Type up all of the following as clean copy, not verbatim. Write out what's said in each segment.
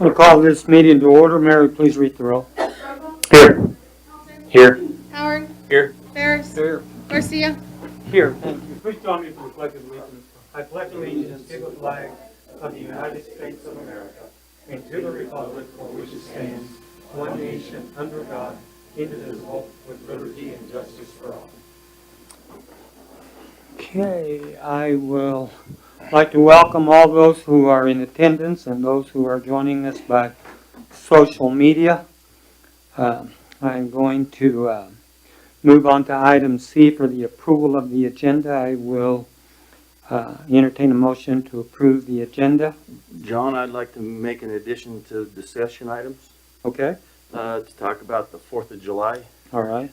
We'll call this meeting to order. Mary, please read the roll. Here. Here. Howard. Here. Ferris. Here. Garcia. Here. Thank you. Please join me for the pledge of allegiance. I pledge allegiance to the flag of the United States of America and to the republic for which it stands, one nation, under God, indivisible, with liberty and justice for all. Okay, I will like to welcome all those who are in attendance and those who are joining us by social media. I'm going to move on to item C for the approval of the agenda. I will entertain a motion to approve the agenda. John, I'd like to make an addition to discussion items Okay? to talk about the 4th of July. All right.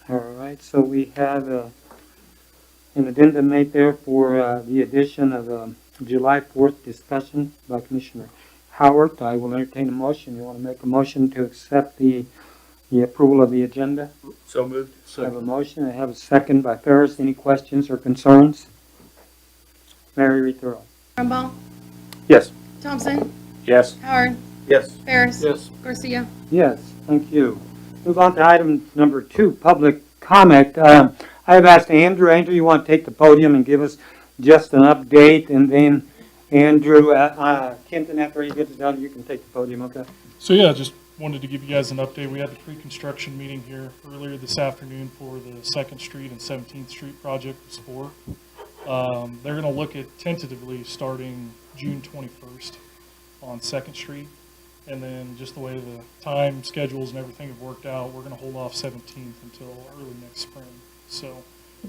All right, so we have an addendum made there for the addition of July 4th discussion by Commissioner Howard. I will entertain a motion. You want to make a motion to accept the approval of the agenda? So moved. I have a motion. I have a second by Ferris. Any questions or concerns? Mary, read the roll. Trumbull. Yes. Thompson. Yes. Howard. Yes. Ferris. Yes. Garcia. Yes, thank you. Move on to item number 2, public comment. I have asked Andrew. Andrew, you want to take the podium and give us just an update, and then Andrew, Kenton, after he gets done, you can take the podium, okay? So yeah, just wanted to give you guys an update. We had the pre-construction meeting here earlier this afternoon for the 2nd Street and 17th Street project with SPOR. They're going to look at tentatively starting June 21st on 2nd Street. And then just the way the time schedules and everything have worked out, we're going to hold off 17th until early next spring. So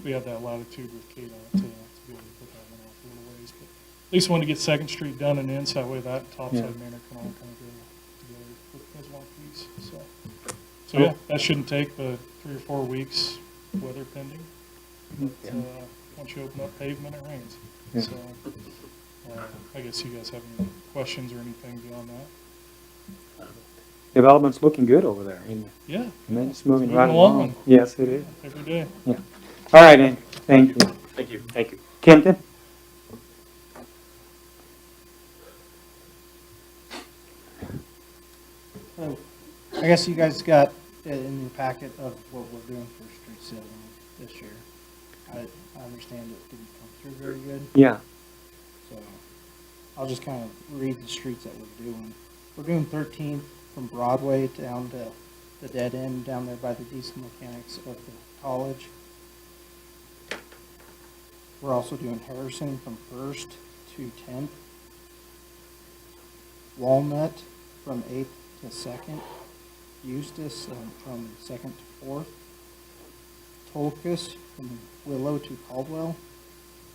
we have that latitude with KDOT to be able to put that one off a little ways. But at least wanted to get 2nd Street done and in, so that way that topside manor can all kind of go together as one piece. So yeah, that shouldn't take but 3 or 4 weeks, weather pending. But, once you open up pavement, it rains. Yeah. So I guess you guys have any questions or anything beyond that? Development's looking good over there, isn't it? Yeah, And then it's moving It's right moving along. along. Yes, it is. every day. All right, Andrew. Thank you. Thank you. Thank you. Kenton? So, I guess you guys got it in your packet of what we're doing for street sale this year. I understand it didn't come through very good, Yeah. so I'll just kind of read the streets that we're doing. We're doing 13th from Broadway down to the dead end down there by the diesel mechanics of the college. We're also doing Harrison from 1st to 10th. Walnut from 8th to 2nd. Eustis from 2nd to 4th. Tolkus from Willow to Caldwell.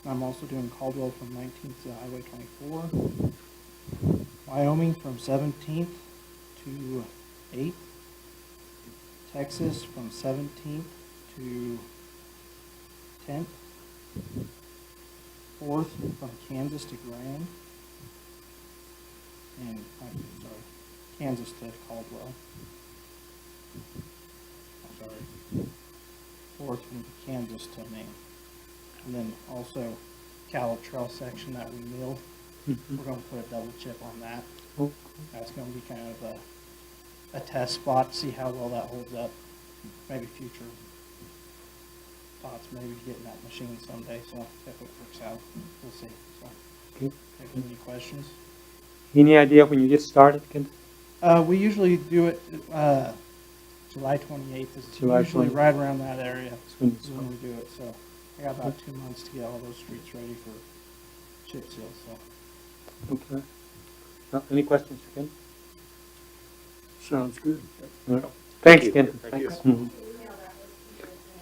And I'm also doing Caldwell from 19th to Highway 24. Wyoming from 17th to 8th. Texas from 17th to 10th. 4th from Kansas to Grand. And, I'm sorry, Kansas to Caldwell. I'm sorry. 4th from Kansas to Maine. And then also Caleb Trail section that we milled. We're going to put a double chip on that. Oh. That's going to be kind of a test spot, see how well that holds up. Maybe future thoughts, maybe getting that machine someday. So if it works out, we'll see. So, Okay. if you have any questions? Any idea when you get started, Kenton? We usually do it July 28th. Is July usually 28th. right around that area When is when we do it. So I got about 2 months to get all those streets ready for chip seal. So Okay. Any questions for Kenton? Sounds good. Thanks, you. Kenton. Thank you. Thanks. Mhm.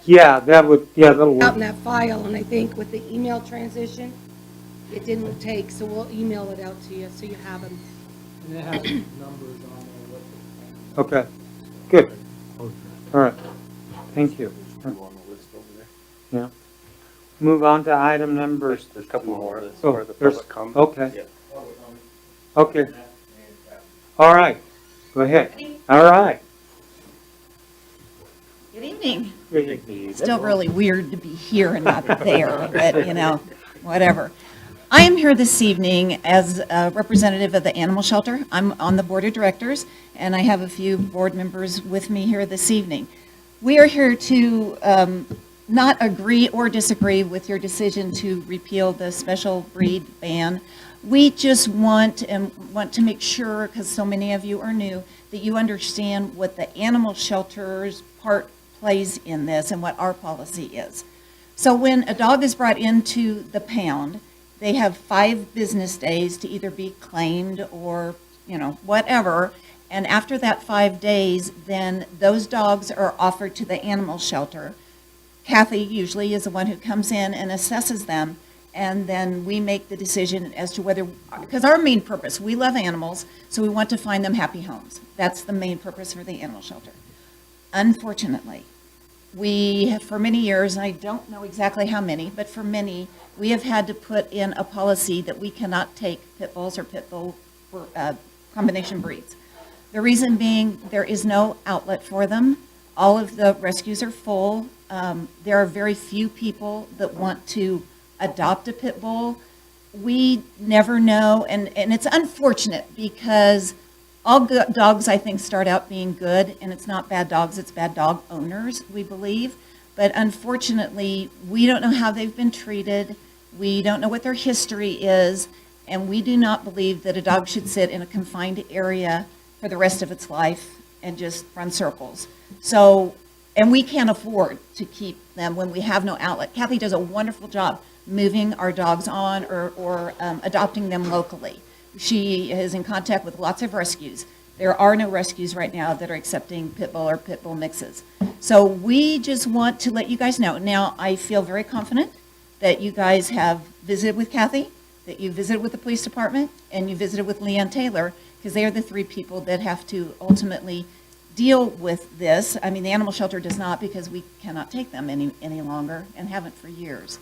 Yeah, that'll Out work. in that file, and I think with the email transition, it didn't take, so we'll email it out to you so you have them. and it has numbers on there. What Okay, good. All right, thank you. On the list over there. Yeah. Move on to item number, There's a couple more Oh, for the there's- public comment. okay. Yeah. Okay. All right, go ahead. All right. Good evening. Take the- Still really weird to be here and not there, but whatever. I am here this evening as a representative of the animal shelter. I'm on the board of directors, and I have a few board members with me here this evening. We are here to not agree or disagree with your decision to repeal the special breed ban. We just want to make sure, because so many of you are new, that you understand what the animal shelter's part plays in this and what our policy is. So when a dog is brought into the pound, they have 5 business days to either be claimed or, whatever. And after that 5 days, then those dogs are offered to the animal shelter. Kathy usually is the one who comes in and assesses them. And then we make the decision as to whether, because our main purpose, we love animals, so we want to find them happy homes. That's the main purpose for the animal shelter. Unfortunately, we have, for many years, and I don't know exactly how many, but for many, we have had to put in a policy that we cannot take pit bulls or pit bull combination breeds. The reason being, there is no outlet for them. All of the rescues are full. There are very few people that want to adopt a pit bull. We never know, and it's unfortunate because all good dogs, I think, start out being good, and it's not bad dogs, it's bad dog owners, we believe. But unfortunately, we don't know how they've been treated. We don't know what their history is, and we do not believe that a dog should sit in a confined area for the rest of its life and just run circles. So, and we can't afford to keep them when we have no outlet. Kathy does a wonderful job moving our dogs on or adopting them locally. She is in contact with lots of rescues. There are no rescues right now that are accepting pit bull or pit bull mixes. So we just want to let you guys know. Now, I feel very confident that you guys have visited with Kathy, that you visited with the police department, and you visited with Leanne Taylor, because they are the 3 people that have to ultimately deal with this. I mean, the animal shelter does not, because we cannot take them any longer and haven't for years.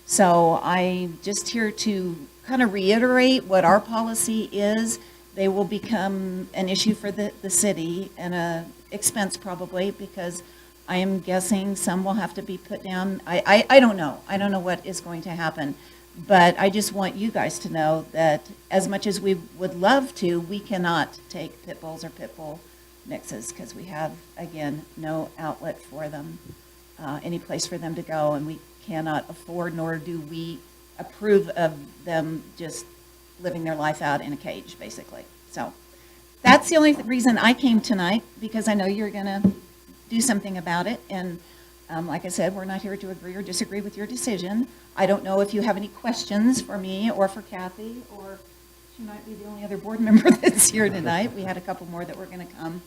So I'm just here to kind of reiterate what our policy is. They will become an issue for the city and a expense probably, because I am guessing some will have to be put down. I don't know. I don't know what is going to happen. But I just want you guys to know that as much as we would love to, we cannot take pit bulls or pit bull mixes because we have, again, no outlet for them, any place for them to go, and we cannot afford, nor do we approve of them just living their life out in a cage, basically. So that's the only reason I came tonight, because I know you're going to do something about it. And like I said, we're not here to agree or disagree with your decision. I don't know if you have any questions for me or for Kathy, or she might be the only other board member that's here tonight. We had a couple more that were going to come,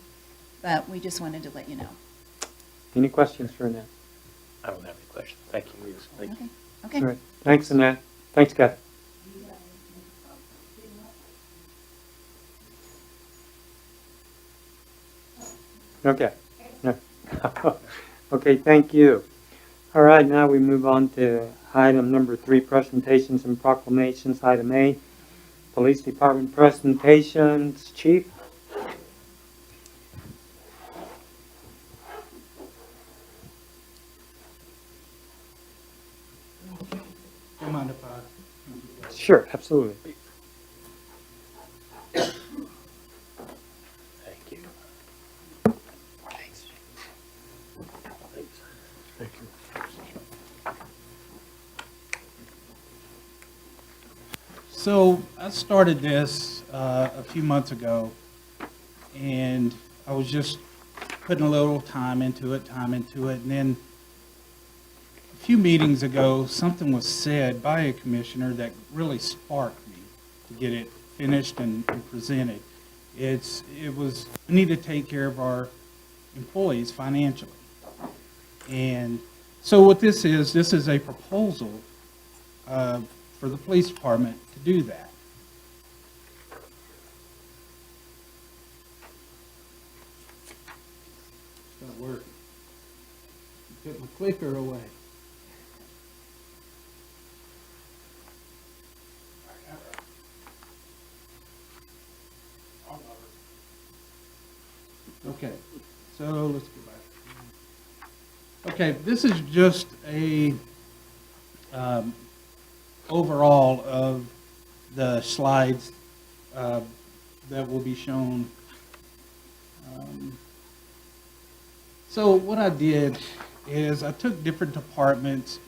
but we just wanted to let you know. Any questions for Annette? I don't have any questions. Thank you. Yes, thank you. Okay. All right. Thanks, Annette. Thanks, Kathy. Okay. No. Okay, thank you. All right, now we move on to item number 3, presentations and proclamations. Item A, Police Department presentations. Chief? Do you mind if I? Sure, absolutely. Thank you. Thanks. Thanks. Thank you. So I started this a few months ago, and I was just putting a little time into it, and then a few meetings ago, something was said by a commissioner that really sparked me to get it finished and presented. It was, we need to take care of our employees financially. And so what this is a proposal for the police department to do that. It's not working. Took my clicker away. Okay, so let's go back. Okay, this is just a overall of the slides that will be shown. So what I did is I took different departments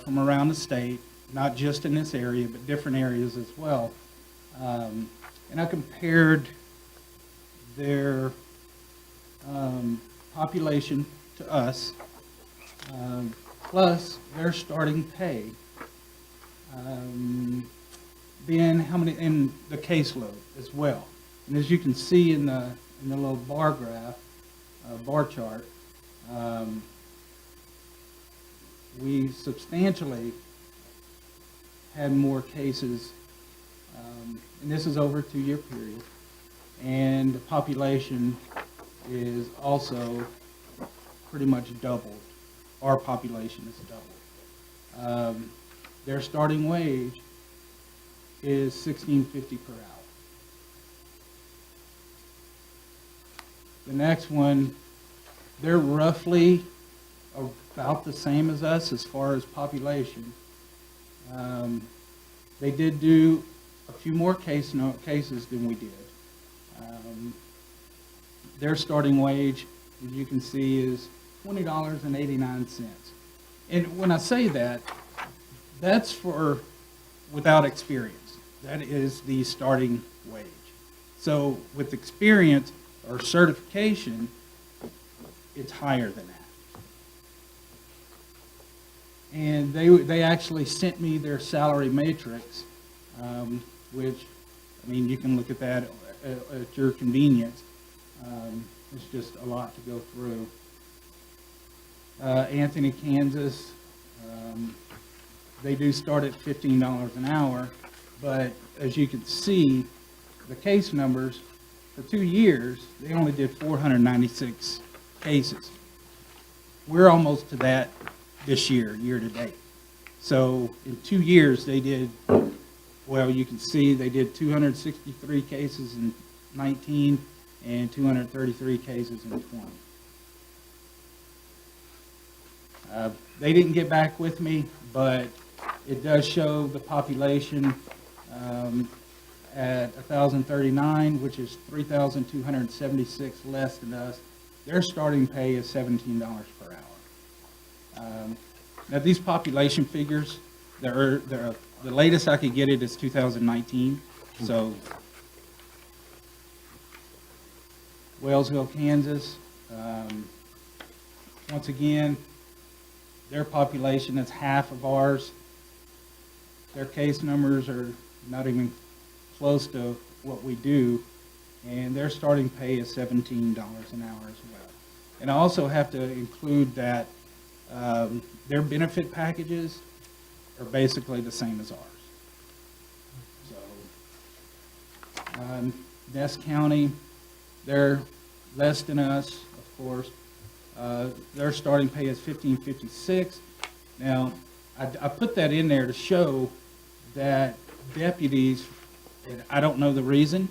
from around the state, not just in this area, but different areas as well. And I compared their population to us, plus their starting pay. Then how many, and the caseload as well. And as you can see in the little bar graph, bar chart, we substantially had more cases, and this is over a 2-year period, and the population is also pretty much doubled. Our population is doubled. Their starting wage is $16.50 per hour. The next one, they're roughly about the same as us as far as population. They did do a few more cases than we did. Their starting wage, as you can see, is $20.89. And when I say that, that's for without experience. That is the starting wage. So with experience or certification, it's higher than that. And they actually sent me their salary matrix, which, I mean, you can look at that at your convenience. It's just a lot to go through. Anthony, Kansas, they do start at $15 an hour, but as you can see, the case numbers for 2 years, they only did 496 cases. We're almost to that this year, year to date. So in 2 years, they did, well, you can see they did 263 cases in 19 and 233 cases in 20. They didn't get back with me, but it does show the population at 1,039, which is 3,276 less than us. Their starting pay is $17 per hour. Now these population figures, the latest I could get it is 2019. So Wellsville, Kansas, once again, their population is half of ours. Their case numbers are not even close to what we do, and their starting pay is $17 an hour as well. And I also have to include that their benefit packages are basically the same as ours. So, Ness County, they're less than us, of course. Their starting pay is $15.56. Now, I put that in there to show that deputies, and I don't know the reason,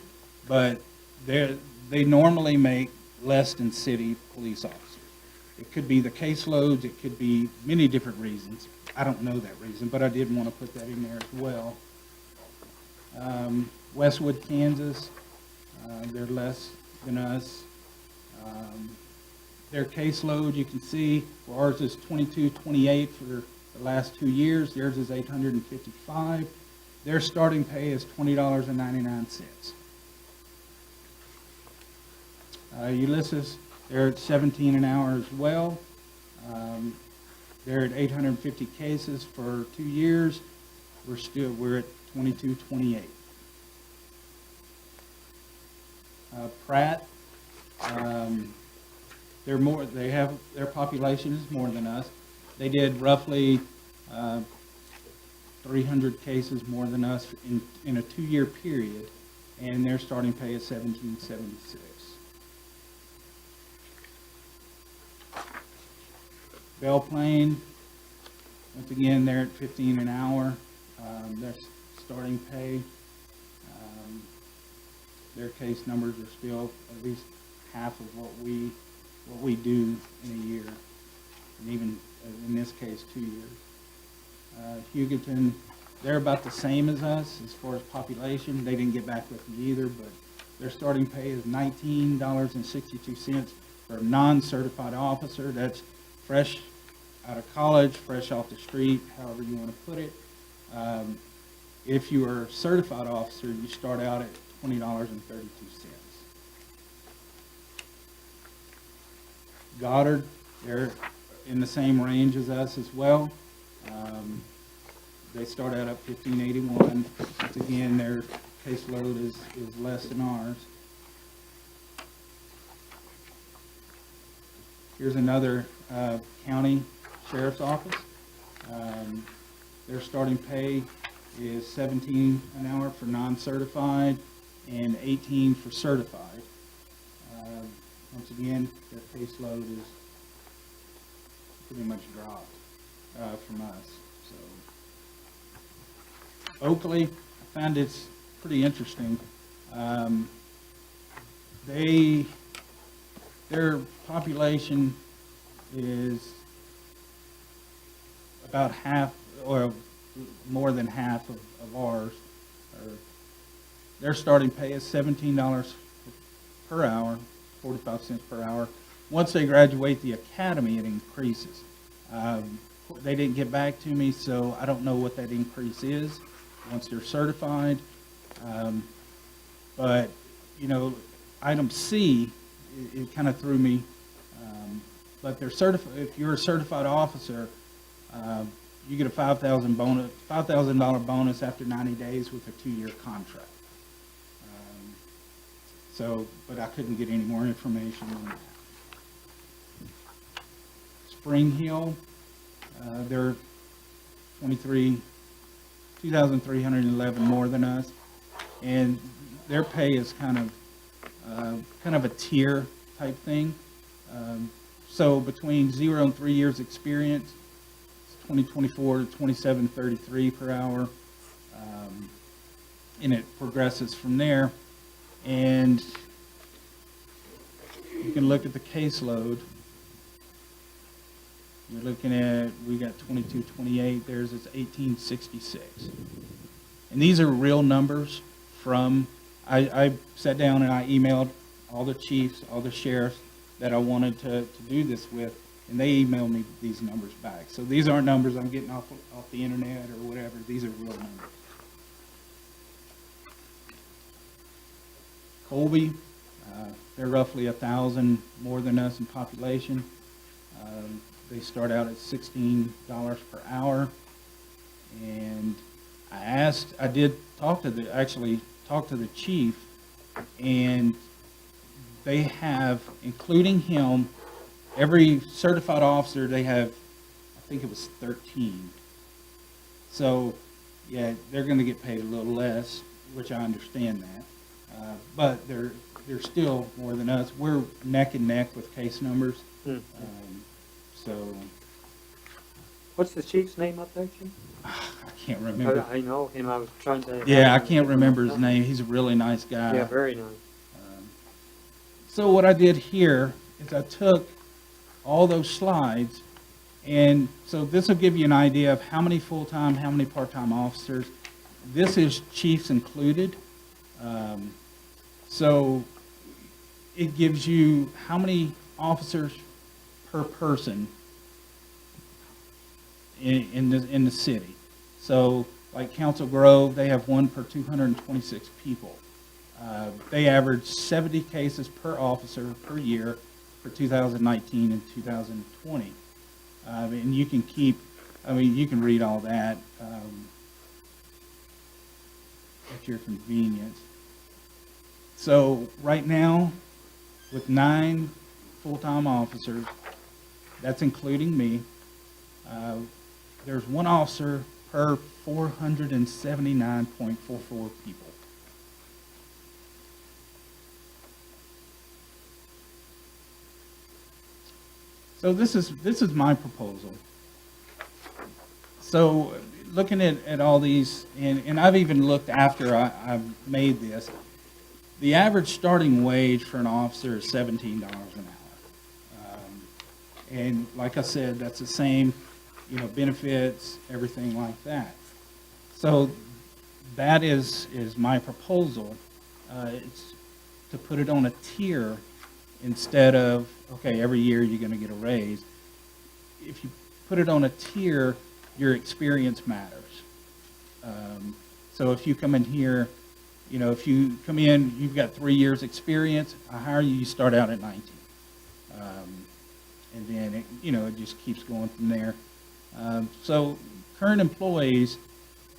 but they normally make less than city police officers. It could be the caseloads, it could be many different reasons. I don't know that reason, but I did want to put that in there as well. Westwood, Kansas, they're less than us. Their caseload, you can see, ours is 2228 for the last 2 years. Theirs is 855. Their starting pay is $20.99. Ulysses, they're at 17 an hour as well. They're at 850 cases for 2 years. We're at 2228. Pratt, their population is more than us. They did roughly 300 cases more than us in a 2-year period, and their starting pay is $17.76. Belle Plaine, once again, they're at 15 an hour. Their starting pay, their case numbers are still at least half of what we do in a year, and even in this case 2 years. Hugoton, they're about the same as us as far as population. They didn't get back with me either, but their starting pay is $19.62 for a non-certified officer. That's fresh out of college, fresh off the street, however you want to put it. If you are a certified officer, you start out at $20.32. Goddard, they're in the same range as us as well. They start out at $15.81. Once again, their caseload is less than ours. Here's another county sheriff's office. Their starting pay is $17 an hour for non-certified and $18 for certified. Once again, their caseload is pretty much dropped from us. So Oakley, I found it's pretty interesting. Their population is about half, or more than half of ours. Their starting pay is $17 per hour, 45 cents per hour. Once they graduate the academy, it increases. They didn't get back to me, so I don't know what that increase is once they're certified. But, you know, item C, it kind of threw me. But they're certified. If you're a certified officer, you get a $5,000 bonus after 90 days with a 2-year contract. But I couldn't get any more information on that. Spring Hill, they're 2,311 more than us, and their pay is kind of a tier type thing. So between 0 and 3 years experience, it's 2024 to 27.33 per hour, and it progresses from there. And you can look at the caseload. You're looking at, we got 2228, theirs is 1866. And these are real numbers from, I sat down and I emailed all the chiefs, all the sheriffs that I wanted to do this with, and they emailed me these numbers back. So these aren't numbers I'm getting off the internet or whatever, these are real numbers. Colby, they're roughly 1,000 more than us in population. They start out at $16 per hour. And I did talk to the chief, and they have, including him, every certified officer, they have, I think it was 13. So, yeah, they're going to get paid a little less, which I understand that. But they're still more than us. We're neck and neck with case numbers. So What's the chief's name up there, Chief? I can't remember. I know him, I was trying to. Yeah, I can't remember his name. He's a really nice guy. Yeah, very nice. So what I did here is I took all those slides, and so this will give you an idea of how many full-time, how many part-time officers. This is chiefs included. So it gives you how many officers per person in the city. So like Council Grove, they have 1 per 226 people. They average 70 cases per officer per year for 2019 and 2020. And you can you can read all that at your convenience. So right now, with 9 full-time officers, that's including me, there's 1 officer per 479.44 people. So this is my proposal. So looking at all these, and I've even looked after I've made this, the average starting wage for an officer is $17 an hour. And like I said, that's the same, benefits, everything like that. So that is my proposal. It's to put it on a tier instead of, okay, every year you're going to get a raise. If you put it on a tier, your experience matters. So if you come in here, you know, if you come in, you've got 3 years experience, I hire you, you start out at 19. And then, it just keeps going from there. So current employees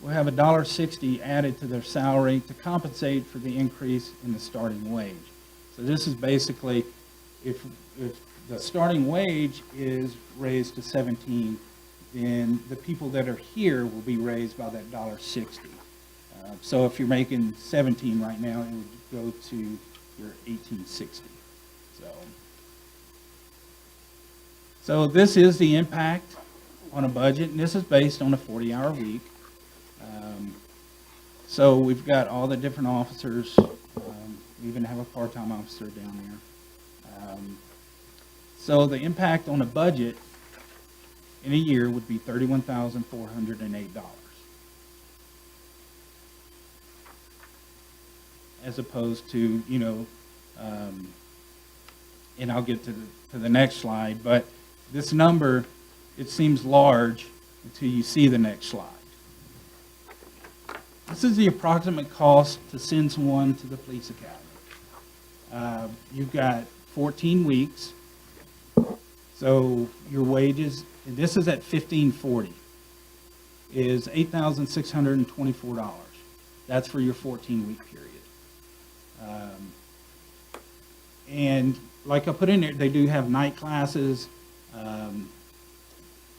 will have $1.60 added to their salary to compensate for the increase in the starting wage. So this is basically, if the starting wage is raised to 17, then the people that are here will be raised by that $1.60. So if you're making 17 right now, it would go to your 1860. So this is the impact on a budget, and this is based on a 40-hour week. So we've got all the different officers. We even have a part-time officer down there. So the impact on a budget in a year would be $31,408. As opposed to, and I'll get to the next slide, but this number, it seems large until you see the next slide. This is the approximate cost to send someone to the police academy. You've got 14 weeks, so your wages, and this is at $1,540, is $8,624. That's for your 14-week period. And like I put in there, they do have night classes,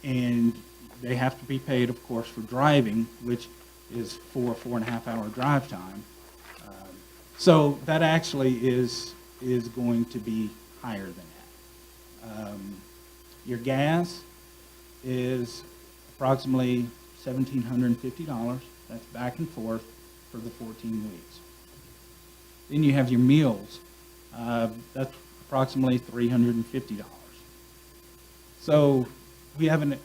and they have to be paid, of course, for driving, which is 4.5 hour drive time. So that actually is going to be higher than that. Your gas is approximately $1,750. That's back and forth for the 14 weeks. Then you have your meals. That's approximately $350. So we have a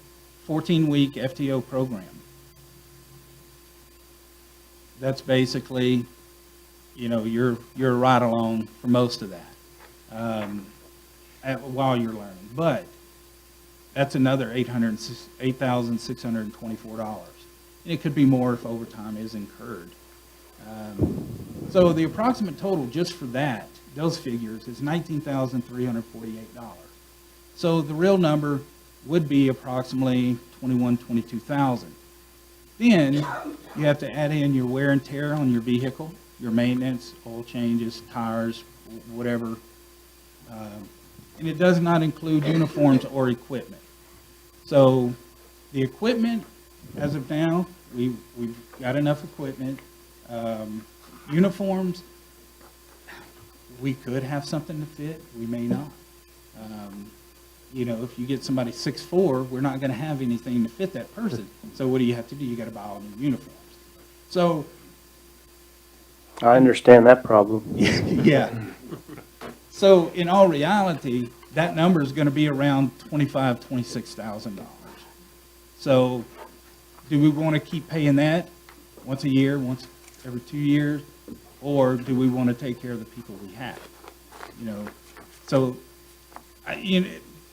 14-week FTO program. That's basically, you're a ride-along for most of that while you're learning. But that's another $8,624. And it could be more if overtime is incurred. So the approximate total just for that, those figures, is $19,348. So the real number would be approximately $22,000. Then you have to add in your wear and tear on your vehicle, your maintenance, oil changes, tires, whatever. And it does not include uniforms or equipment. So the equipment, as of now, we've got enough equipment. Uniforms, we could have something to fit, we may not. If you get somebody 6'4", we're not going to have anything to fit that person. So what do you have to do? You got to buy all new uniforms. So I understand that problem. yeah. So in all reality, that number is going to be around $25,000, $26,000. So do we want to keep paying that once a year, once every 2 years, or do we want to take care of the people we have? So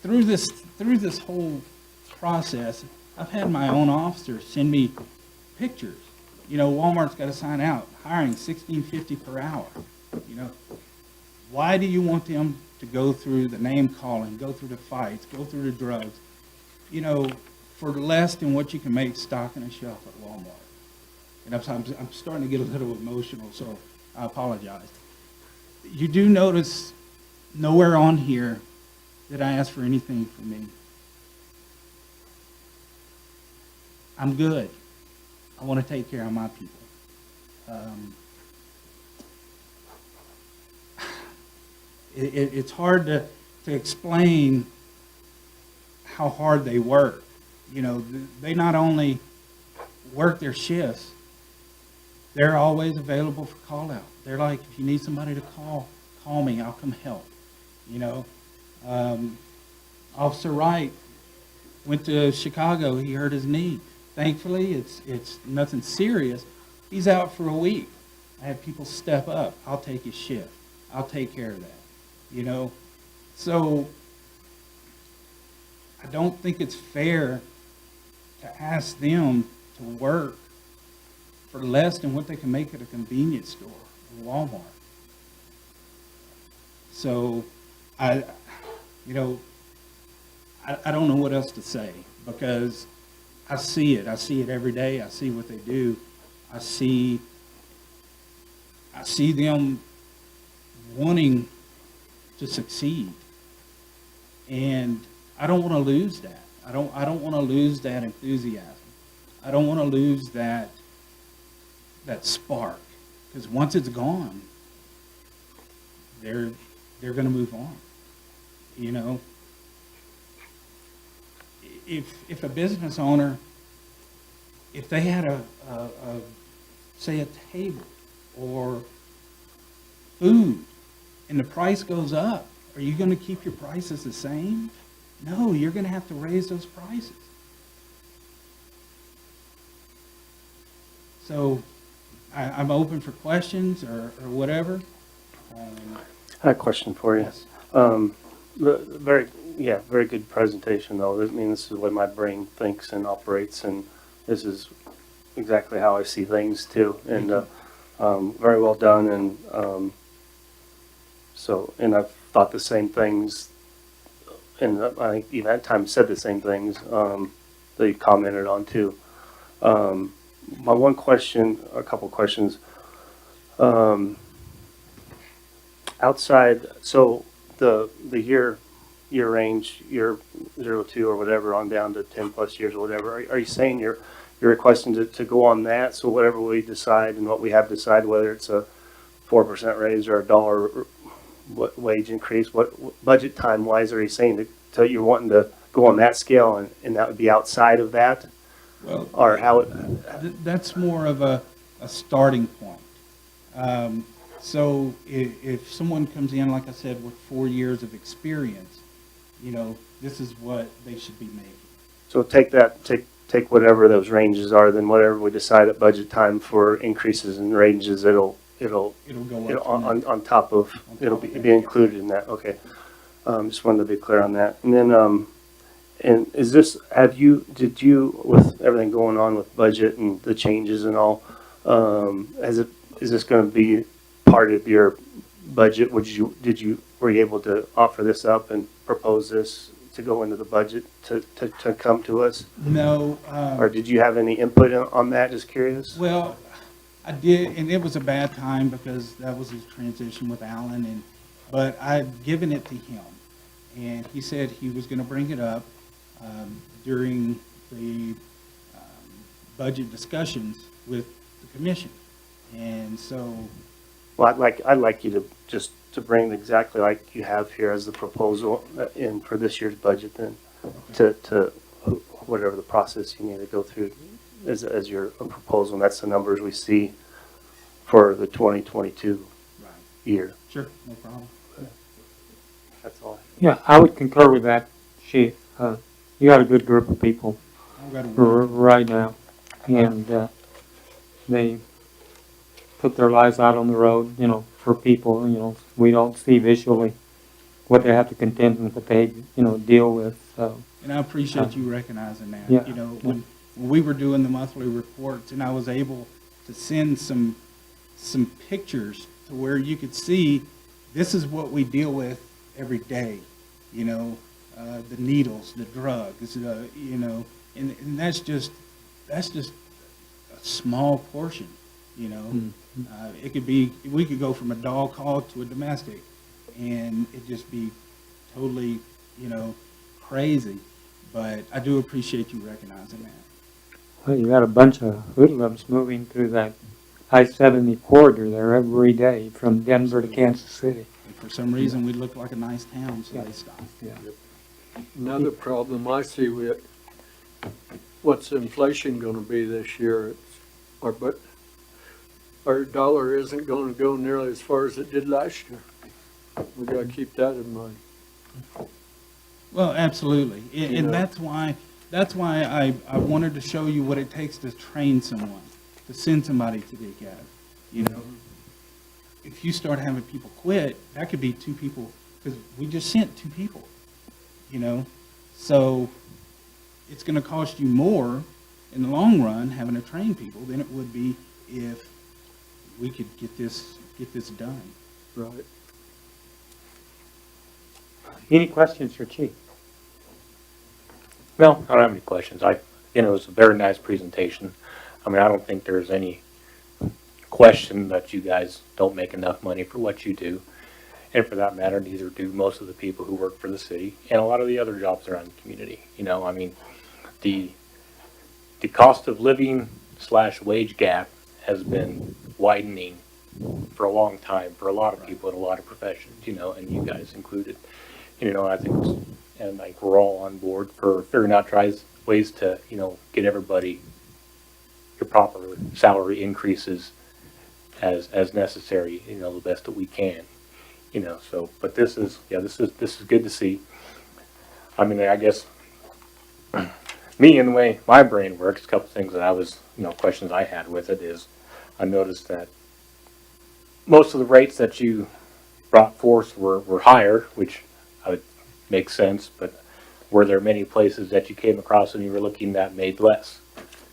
through this whole process, I've had my own officers send me pictures. Walmart's got a sign out, hiring $16.50 per hour. Why do you want them to go through the name calling, go through the fights, go through the drugs, for less than what you can make stocking a shelf at Walmart? And I'm starting to get a little emotional, so I apologize. You do notice nowhere on here did I ask for anything from me. I'm good. I want to take care of my people. It's hard to explain how hard they work. They not only work their shifts, they're always available for call out. They're like, if you need somebody to call me, I'll come help. Officer Wright went to Chicago, he hurt his knee. Thankfully, it's nothing serious. He's out for a week. I have people step up. I'll take his shift. I'll take care of that, you know? So I don't think it's fair to ask them to work for less than what they can make at a convenience store, or Walmart. So I don't know what else to say, because I see it. I see it every day. I see what they do. I see them wanting to succeed. And I don't want to lose that. I don't want to lose that enthusiasm. I don't want to lose that spark, because once it's gone, they're going to move on. You know, if a business owner, if they had a say a table or food and the price goes up, are you going to keep your prices the same? No, you're going to have to raise those prices. So I'm open for questions or whatever. I have a question for you. Yes. Very good presentation, though. I mean, this is the way my brain thinks and operates, and this is exactly how I see things too. And very well done. And and I've thought the same things, and I think even at times said the same things that you commented on too. My one question, a couple questions. Outside, so the year range, year 0 to 2 or whatever, on down to 10 plus years or whatever, are you saying you're requesting to go on that? So whatever we decide and what we have decided, whether it's a 4% raise or a $1 wage increase, what budget time wise are you saying that you're wanting to go on that scale, and that would be outside of that? Well, Or how that's more of a starting point. So if someone comes in, like I said, with 4 years of experience, you know, this is what they should be making. So take whatever those ranges are, then whatever we decide at budget time for increases in ranges, it'll It'll go up from there. on top of, it'll be included in that. Okay. Just wanted to be clear on that. And then, and is this, did you, with everything going on with budget and the changes and all, is this going to be part of your budget? Were you able to offer this up and propose this to go into the budget to come to us? No. Or did you have any input on that? Just curious. Well, I did, and it was a bad time because that was his transition with Alan, but I've given it to him, and he said he was going to bring it up during the budget discussions with the commission, and so. Well, I'd like you to bring exactly like you have here as the proposal in for this year's budget, then to whatever the process you need to go through as your proposal, and that's the numbers we see for the 2022 Right. year. Sure, no problem. That's all. Yeah, I would concur with that, Chief. You got a good group of people I've got to right now, and they put their lives out on the road, you know, for people, you know, we don't see visually what they have to contend with, what they, you know, deal with, so. And I appreciate you recognizing that. Yeah. You know, when we were doing the monthly reports, and I was able to send some pictures to where you could see this is what we deal with every day. You know, the needles, the drugs, you know, and that's just a small portion. You know, it could be, we could go from a dog call to a domestic, and it just be totally, you know, crazy. But I do appreciate you recognizing that. Well, you got a bunch of hoodlums moving through that I-70 corridor there every day from Denver to Kansas City. And for some reason, we look like a nice town, so Yeah. they stopped. Yeah. Another problem I see with what's inflation going to be this year, our dollar isn't going to go nearly as far as it did last year. We got to keep that in mind. Well, absolutely. And know. that's why that's why I wanted to show you what it takes to train someone, to send somebody to the academy. You know, if you start having people quit, that could be 2 people, because we just sent 2 people, you know? So it's going to cost you more in the long run having to train people than it would be if we could get this done. Right. Any questions for Chief? No, I don't have any questions. It was a very nice presentation. I mean, I don't think there's any question that you guys don't make enough money for what you do. And for that matter, neither do most of the people who work for the city and a lot of the other jobs around the community. I mean, the cost of living / wage gap has been widening for a long time for a lot of people in a lot of professions, and you guys included. I think we're all on board for figuring out ways to, get everybody your proper salary increases as necessary, the best that we can, but this is good to see. I mean, I guess me and the way my brain works, a couple things that I was, questions I had with it is I noticed that most of the rates that you brought forth were higher, which would make sense, but were there many places that you came across and you were looking at made less?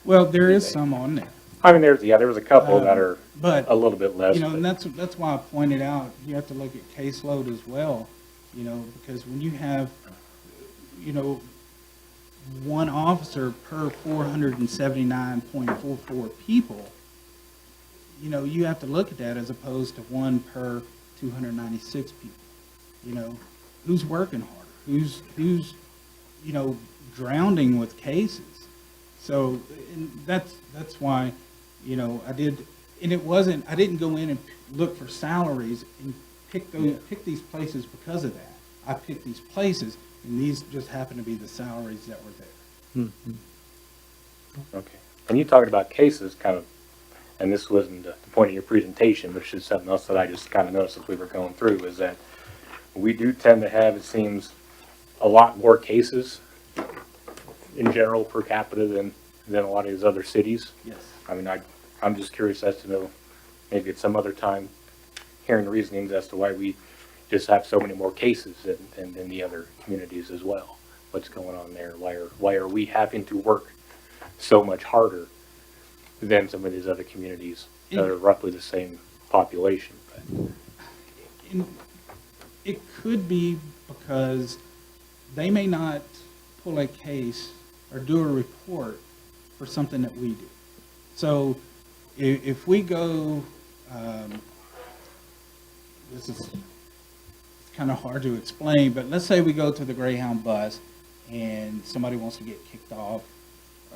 Well, there is some on there. I mean, there was a couple that are But, a little bit less. and but- that's why I pointed out, you have to look at caseload as well, because when you have, one officer per 479.44 people, you have to look at that as opposed to 1 per 296 people. Who's working harder? Who's drowning with cases? So, and that's why, I did, and I didn't go in and look for salaries and pick these places because of that. I picked these places, and these just happen to be the salaries that were there. Okay. And you talked about cases kind of, and this wasn't the point of your presentation, but it's just something else that I just kind of noticed as we were going through, is that we do tend to have, it seems, a lot more cases in general per capita than a lot of these other cities. Yes. I mean, I'm just curious as to know, maybe at some other time, hearing the reasonings as to why we just have so many more cases than the other communities as well. What's going on there? Why are we having to work so much harder than some of these other communities that are roughly the same population? And it could be because they may not pull a case or do a report for something that we do. So if we go, this is kind of hard to explain, but let's say we go to the Greyhound bus and somebody wants to get kicked off,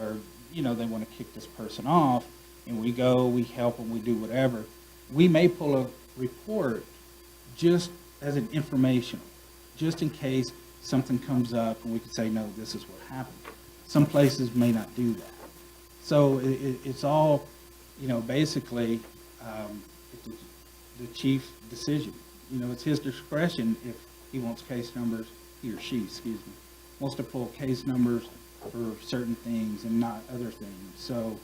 or, they want to kick this person off, and we go, we help them, we do whatever. We may pull a report just as an informational, just in case something comes up and we can say, no, this is what happened. Some places may not do that. So it's all, basically, it's the chief's decision. It's his discretion if he wants case numbers, he or she, excuse me, wants to pull case numbers for certain things and not other things. So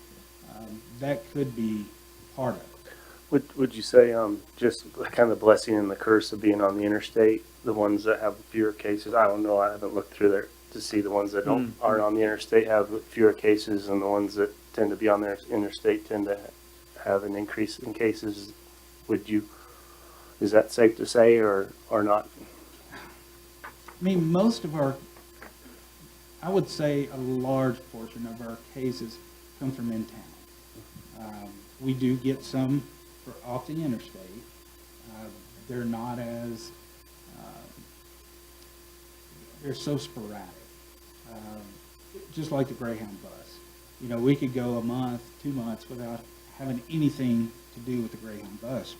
that could be part of it. Would you say just kind of the blessing and the curse of being on the interstate, the ones that have fewer cases? I don't know. I haven't looked through there to see the ones that aren't on the interstate have fewer cases, and the ones that tend to be on the interstate tend to have an increase in cases. Is that safe to say or not? I mean, I would say a large portion of our cases come from in town. We do get some off the interstate. They're not as, they're so sporadic. Just like the Greyhound bus. We could go a month, 2 months without having anything to do with the Greyhound bus.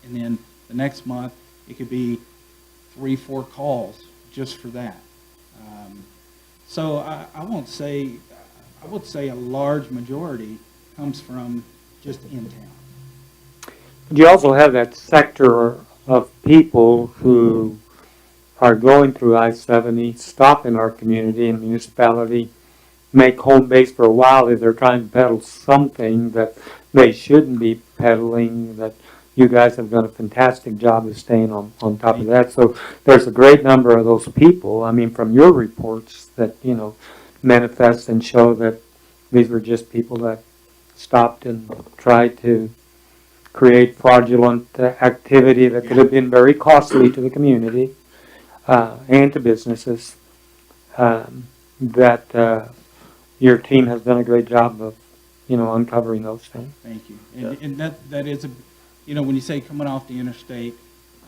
And then the next month, it could be 3-4 calls just for that. So I would say a large majority comes from just in town. You also have that sector of people who are going through I-70, stop in our community and municipality, make home base for a while if they're trying to peddle something that they shouldn't be peddling, that you guys have done a fantastic job of staying on top of that. So there's a great number of those people, I mean, from your reports that, manifest and show that these were just people that stopped and tried to create fraudulent activity that could have been very costly to the community and to businesses. That your team has done a great job of, uncovering those things. Thank you. And that is when you say coming off the interstate,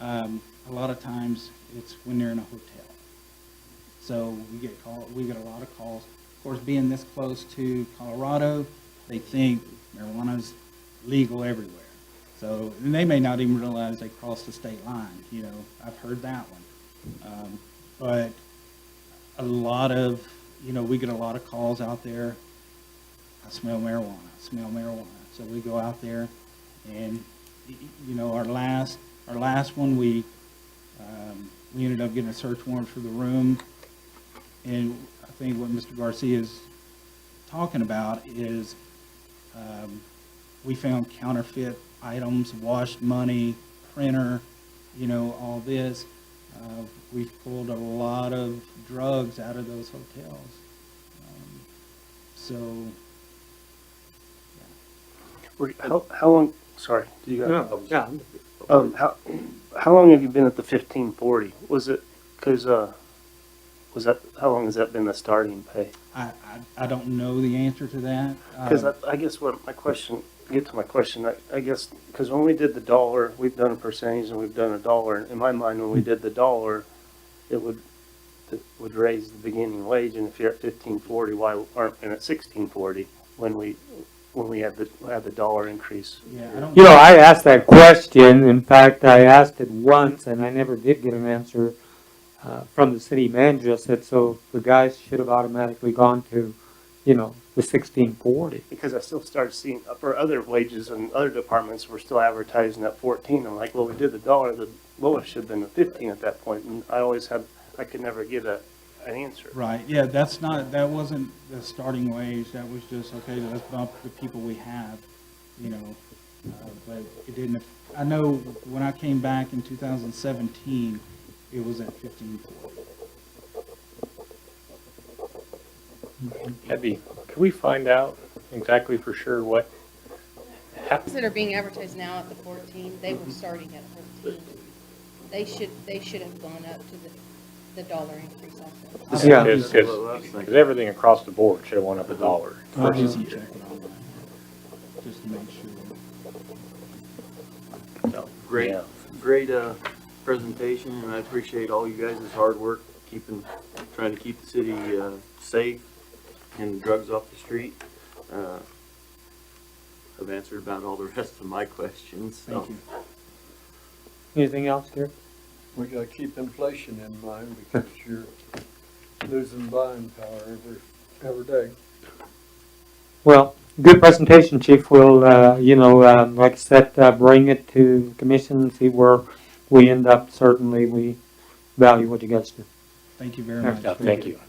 a lot of times it's when they're in a hotel. So we get a lot of calls. Of course, being this close to Colorado, they think marijuana's legal everywhere. So, and they may not even realize they crossed the state line, I've heard that one. But a lot of, we get a lot of calls out there. I smell marijuana. So we go out there and, our last one, we ended up getting a search warrant for the room. And I think what Mr. Garcia is talking about is we found counterfeit items, washed money, printer, all this. We've pulled a lot of drugs out of those hotels. How long, sorry, do you guys? Yeah. How long have you been at the 1540? Was it, how long has that been the starting pay? I don't know the answer to that. Because I guess what my question, I guess, because when we did the dollar, we've done a percentage and we've done a dollar. In my mind, when we did the dollar, it would raise the beginning wage. And if you're at 1540, why aren't we at 1640 when we had the dollar increase? Yeah, I don't. I asked that question. In fact, I asked it once, and I never did get an answer from the city manager. I said, so the guys should have automatically gone to, the 1640. Because I still started seeing, for other wages and other departments, we're still advertising at 14. I'm like, well, we did the dollar, the lowest should have been the 15 at that point. And I could never get an answer. Right, yeah, that wasn't the starting wage, that was just, okay, let's bump the people we have, but it didn't, I know when I came back in 2017, it was at 1540. Debbie, could we find out exactly for sure what happened? That are being advertised now at the 14, they were starting at 14. They should have gone up to the dollar increase also. Yeah. Because everything across the board should have went up $1 I'll versus just check it online, just to make sure. so, Great, yeah. great presentation, and I appreciate all you guys' hard work trying to keep the city safe and drugs off the street. I've answered about all the rest of my questions. So. Thank you. Anything else, Gary? We gotta keep inflation in mind because you're losing buying power every day. Well, good presentation, Chief. We'll, like I said, bring it to commission and see where we end up. Certainly, we value what you guys do. Thank you very much. Yeah, thank you.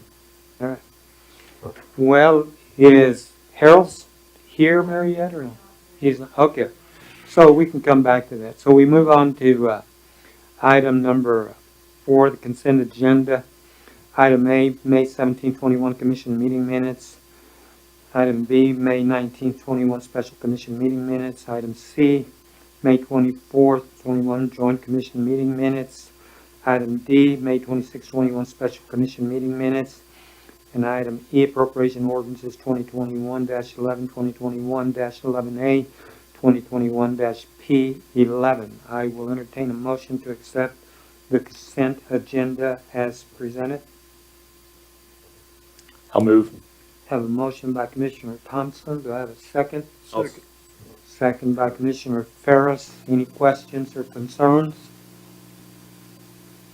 All right. Well, is Harold here, Mary, yet, or no? He's not. Okay. So we can come back to that. So we move on to item number 4, the consent agenda. Item A, May 17, 21 commission meeting minutes. Item B, May 19, 21 special commission meeting minutes. Item C, May 24, 21 joint commission meeting minutes. Item D, May 26, 21 special commission meeting minutes. And item E, appropriation ordinances 2021-11, 2021-11A, 2021-P11. I will entertain a motion to accept the consent agenda as presented. I'll move. Have a motion by Commissioner Thompson. Do I have a second? Second. Second by Commissioner Ferris. Any questions or concerns?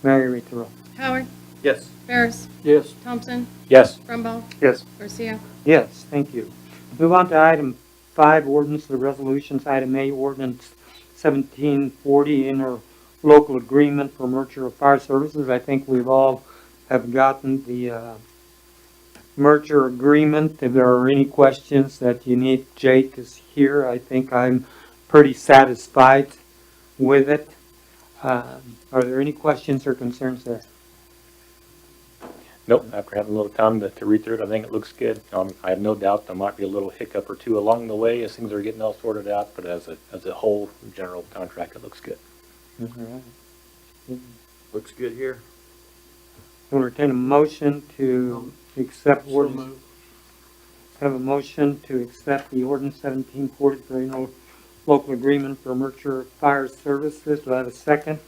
Mary, read the roll. Howard, Yes. Ferris, Yes. Thompson, Yes. Brumbaugh, Yes. Garcia. Yes, thank you. Move on to item 5, ordinance of the resolutions. Item A, ordinance 1740, interlocal agreement for merger of fire services. I think we've all have gotten the merger agreement. If there are any questions that you need, Jake is here. I think I'm pretty satisfied with it. Are there any questions or concerns there? Nope, after having a little time to read through it, I think it looks good. I have no doubt there might be a little hiccup or two along the way as things are getting all sorted out, but as a whole general contract, it looks good. All right. Looks good here. Entertain a motion to accept So ordinance. moved. Have a motion to accept the ordinance 1743 local agreement for merger of fire services. Do I have a second?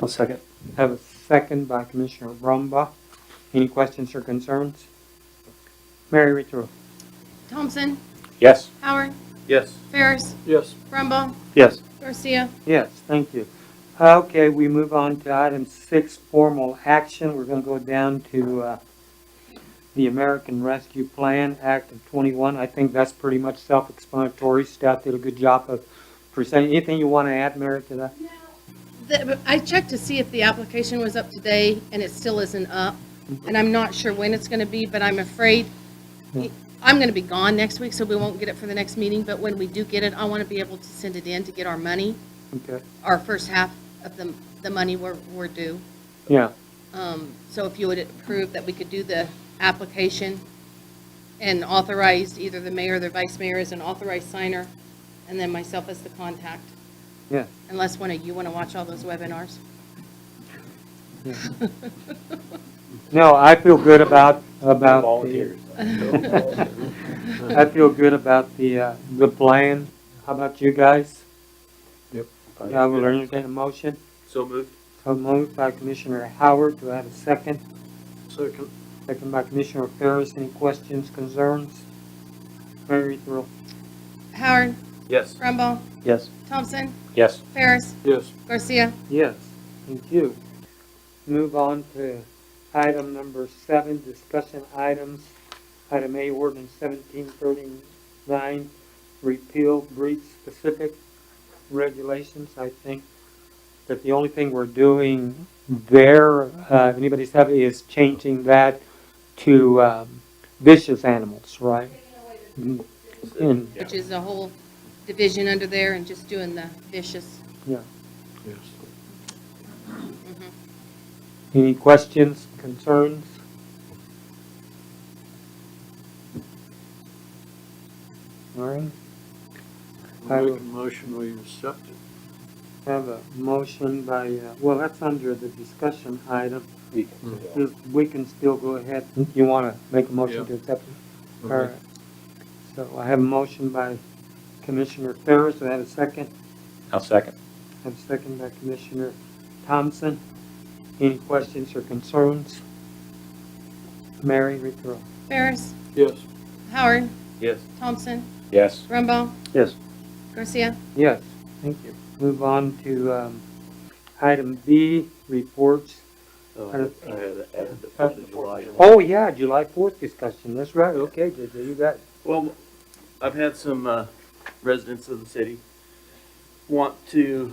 I'll second. Have a second by Commissioner Brumbaugh. Any questions or concerns? Mary Ritero. Thompson, Yes, Howard, Yes. Ferris, Yes, Brumbaugh, Yes. Garcia. Yes, thank you. Okay, we move on to item 6, formal action. We're going to go down to the American Rescue Plan Act of 21. I think that's pretty much self-explanatory. Staff did a good job of presenting. Anything you want to add, Mary, to that? I checked to see if the application was up to date, and it still isn't up. And I'm not sure when it's gonna be, but I'm afraid, I'm gonna be gone next week, so we won't get it for the next meeting, but when we do get it, I wanna be able to send it in to get our money, Okay. our first half of the money we're due. Yeah, So if you would approve that we could do the application and authorize either the mayor or the vice mayor as an authorized signer, and then myself as the contact, yeah. unless one of you wanna watch all those webinars. No, I feel good about the, volunteers. I feel good about the plan. How about you guys? Yep. I will entertain a motion. So moved. So moved by Commissioner Howard. Do I have a second? second. Second by Commissioner Ferris. Any questions, concerns? Mary Ritero. Howard, Yes. Brumbaugh, Yes. Thompson, Yes, Ferris, Yes, Garcia. Yes, thank you. Move on to item number 7, discussion items. Item A, ordinance 1739, repeal breed-specific regulations. I think that the only thing we're doing there, if anybody's happy, is changing that to vicious animals, right? And, Which is a whole division under there and just doing the vicious. yeah. yes. Any questions, concerns? All right, I I will- make a motion, we accept it. have a motion by, well, that's under the discussion item. we We can still go ahead. You want to make a motion Yeah. to accept it? All right. So I have a motion by Commissioner Ferris. Do I have a second? I'll second. I have a second by Commissioner Thompson. Any questions or concerns? Mary Ritero. Ferris, Yes, Howard, Yes. Thompson, Yes, Brumbaugh, Yes. Garcia. Yes, thank you. Move on to item B, reports. I had added the 4th of July. Oh, yeah, July 4th discussion. That's right. Okay, JJ, you got it. Well, I've had some residents of the city want to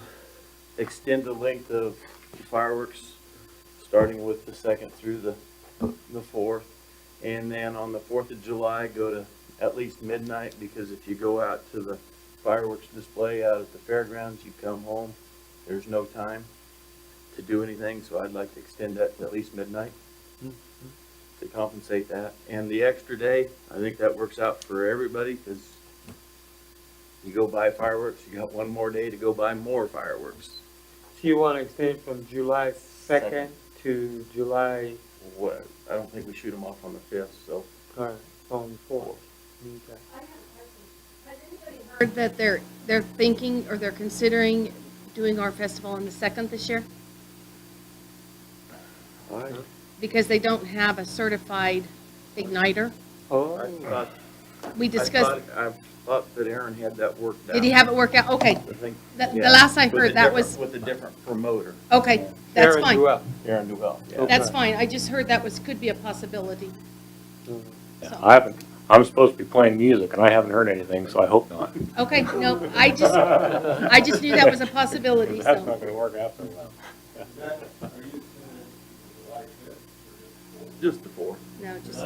extend the length of the fireworks, starting with the 2nd through the 4th. And then on the 4th of July, go to at least midnight, because if you go out to the fireworks display out at the fairgrounds, you come home, there's no time to do anything, so I'd like to extend that to at least midnight to compensate that. And the extra day, I think that works out for everybody, because you go buy fireworks, you got one more day to go buy more fireworks. So you want to extend from July 2nd to July, What, I don't think we shoot them off on the 5th, so. on the 4th. Okay. Heard that they're thinking or they're considering doing our festival on the 2nd this year because they don't have a certified igniter. Oh, I thought, We discussed, I thought that Aaron had that worked out. did he have it work out? Okay, I think, the yeah, last I with a heard, that different- was, With a different promoter, okay, that's Aaron fine. Duell. Aaron Newell, yeah. Okay. That's fine. I just heard that could be a possibility. yeah, I'm supposed to be playing music and I haven't heard anything, so I hope not. Okay, no, I just knew that was a possibility, That's not so. gonna work out so well. Just the 4th. No, just,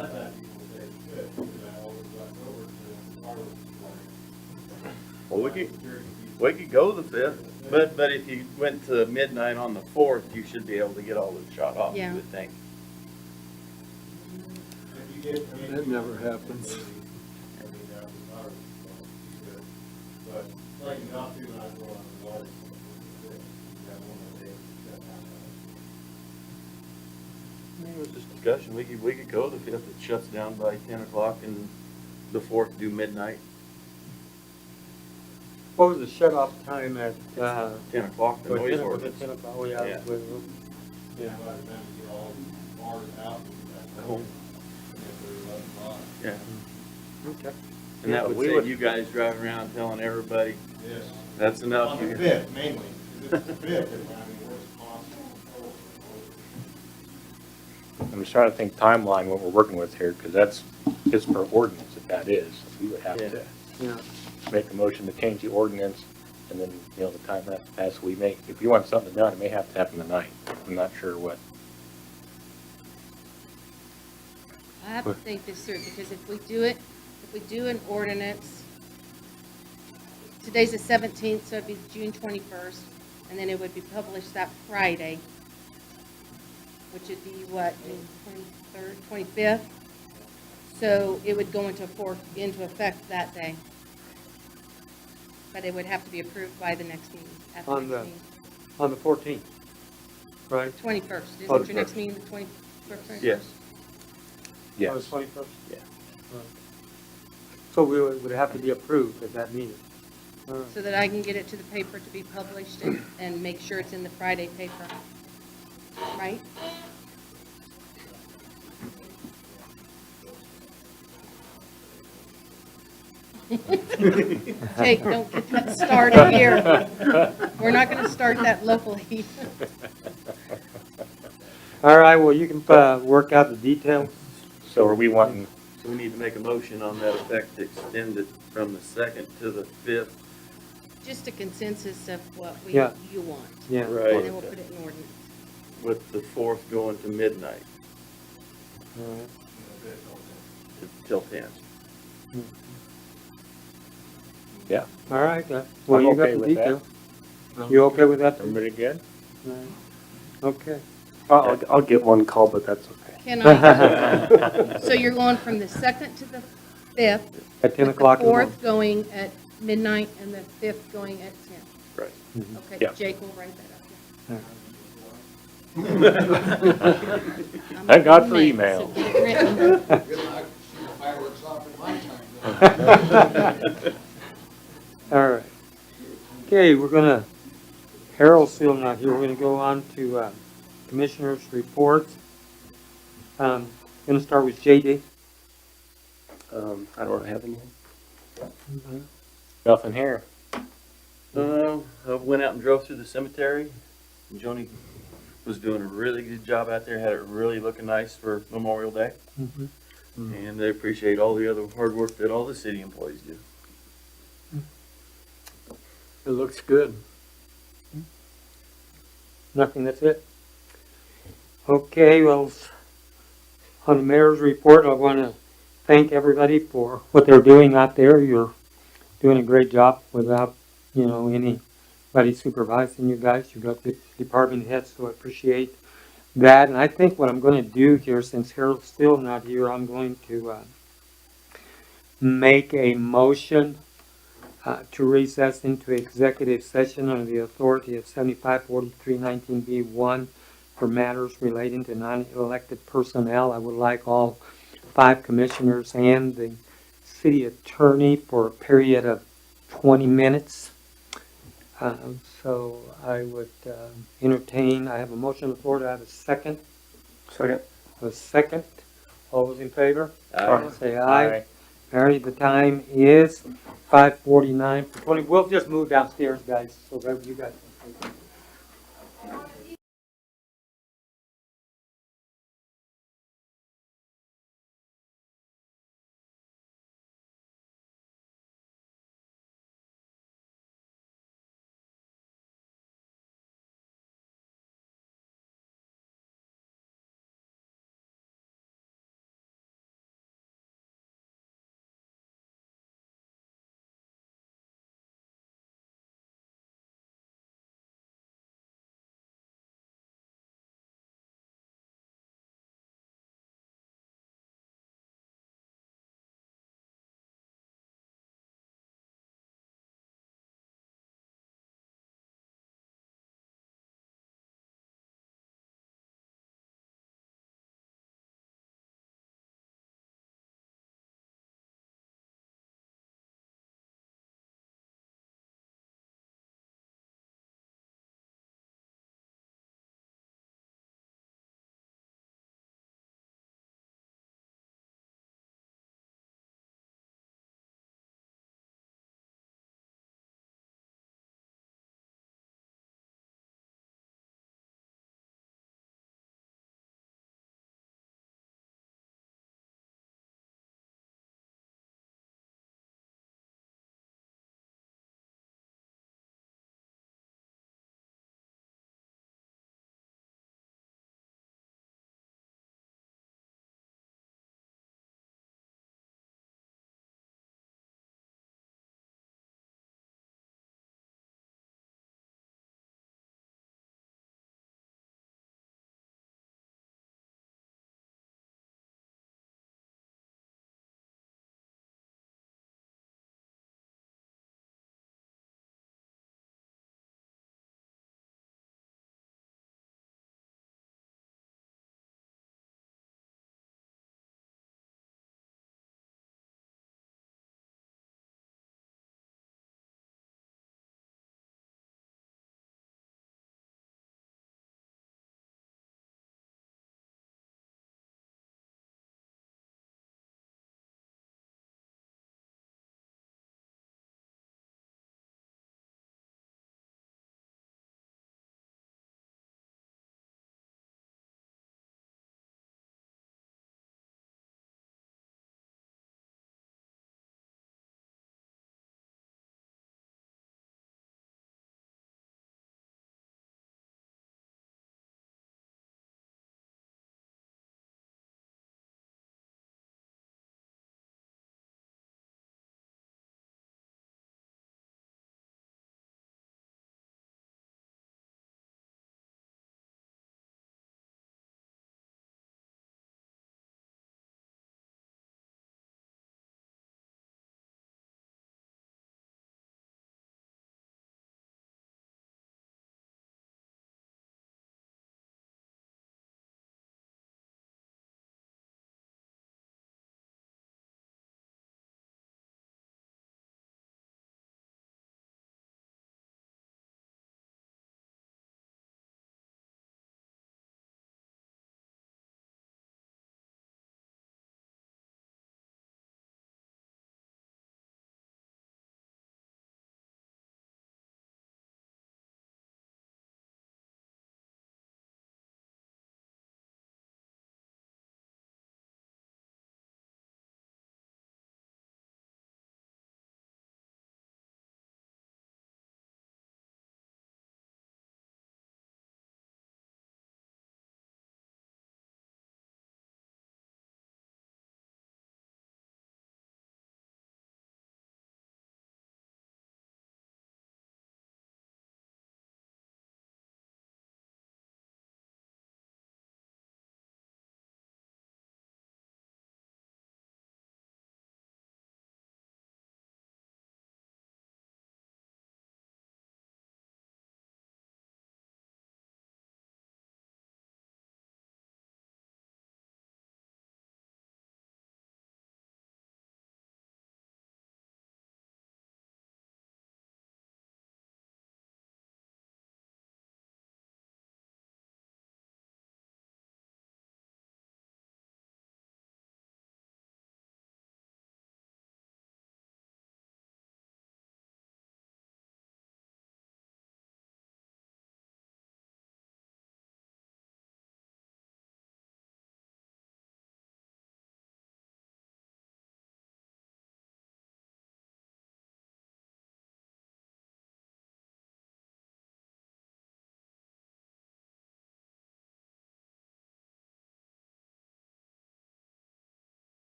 Well, we could go the 5th, but if you went to midnight on the 4th, you should be able to get all this shot off, Yeah. you would think. That never happens. I mean, it was just discussion. We could go the 5th. It shuts down by 10 o'clock and the 4th do midnight, What was the shut-off time at, 10 o'clock, the noise was it ordinance. 10 o'clock? Oh, yeah. Yeah. Yeah. Yeah. Okay. And that would We save would- you guys driving around telling everybody, that's enough. On the fifth, mainly. It's the fifth, I mean, we're responsible. I'm just trying to think timeline, what we're working with here, because that's, it's per ordinance if that is. We would have to Yeah. make a motion to change the ordinance, and then, the time has to pass, we may, if you want something done, it may have to happen tonight. I'm not sure what. I have to think this through, because if we do an ordinance, today's the 17th, so it'd be June 21st, and then it would be published that Friday, which would be what, June 23rd, 25th? So it would go into effect that day. But it would have to be approved by the next meeting, at the On next the- meeting. On the 14th, right? 21st, Oh, isn't your next 21st. meeting the 21st? Yes. On Yes. the 21st? Yeah. Right. So we would have to be approved at that meeting. All right. So that I can get it to the paper to be published and make sure it's in the Friday paper, right? Jake, don't get that started here. We're not gonna start that locally. All right, well, you can work out the details. So are we wanting, So we need to make a motion on that effect to extend it from the 2nd to the 5th. Just a consensus of what Yeah. you want. Yeah. Right. And then we'll put it in ordinance. With the 4th going to midnight, All right. till 10. yeah, All right, well, I'm you got okay the with that. detail. You okay with that? everybody good? All right. Okay. I'll get one call, but that's okay. Can I, so you're going from the 2nd to the 5th, At 10 with o'clock the in the morning. 4th going at midnight and the 5th going at 10. Right. Okay, Yeah. Jake will write that up. I'm Thank God a for man, email. so get it written. Good luck, fireworks off in my time. All right. Okay, we're gonna, Harold's still not here, we're gonna go on to commissioners' reports. Gonna start with JD. I don't have anything. Nothing here. I went out and drove through the cemetery. And Joni was doing a really good job out there, had it really looking nice for Memorial Day. Mhm. And I appreciate all the other hard work that all the city employees do. It looks good. Nothing, that's it? Okay, well, on the mayor's report, I wanna thank everybody for what they're doing out there. You're doing a great job without, anybody supervising you guys. You got the department heads, so I appreciate that. And I think what I'm gonna do here, since Harold's still not here, I'm going to make a motion to recess into executive session under the authority of 754319B1 for matters relating to non-elected personnel. I would like all 5 commissioners and the city attorney for a period of 20 minutes. So I would entertain, I have a motion on the floor. Do I have a second? Second. A second. All those in favor? Aye. Say aye. All right, the time is 5:49 for 20. We'll just move downstairs, guys, so that you guys.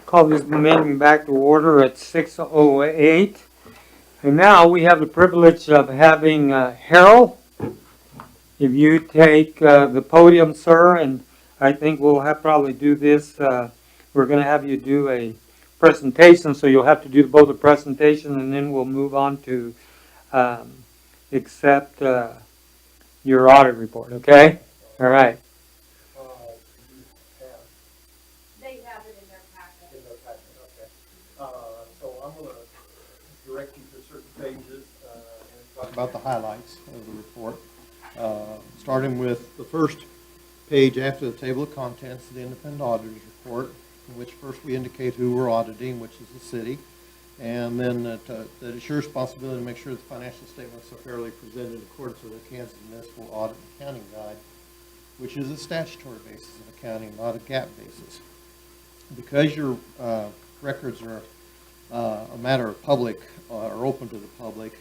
Call this meeting back to order at 6:08. And now we have the privilege of having Harold. If you take the podium, sir, and I think we'll have probably do this. We're going to have you do a presentation, so you'll have to do both a presentation and then we'll move on to accept your audit report. Okay? All right. They have it in their packet. So I'm gonna direct you to certain pages, and Talk about the highlights of the report. Starting with the first page after the table of contents, the independent auditor's report, in which first we indicate who we're auditing, which is the city. And then that it's your responsibility to make sure the financial statements are fairly presented in accordance with the Kansas Municipal Audit and Accounting Guide, which is a statutory basis of accounting, not a GAAP basis. Because your records are a matter of public, or open to the public,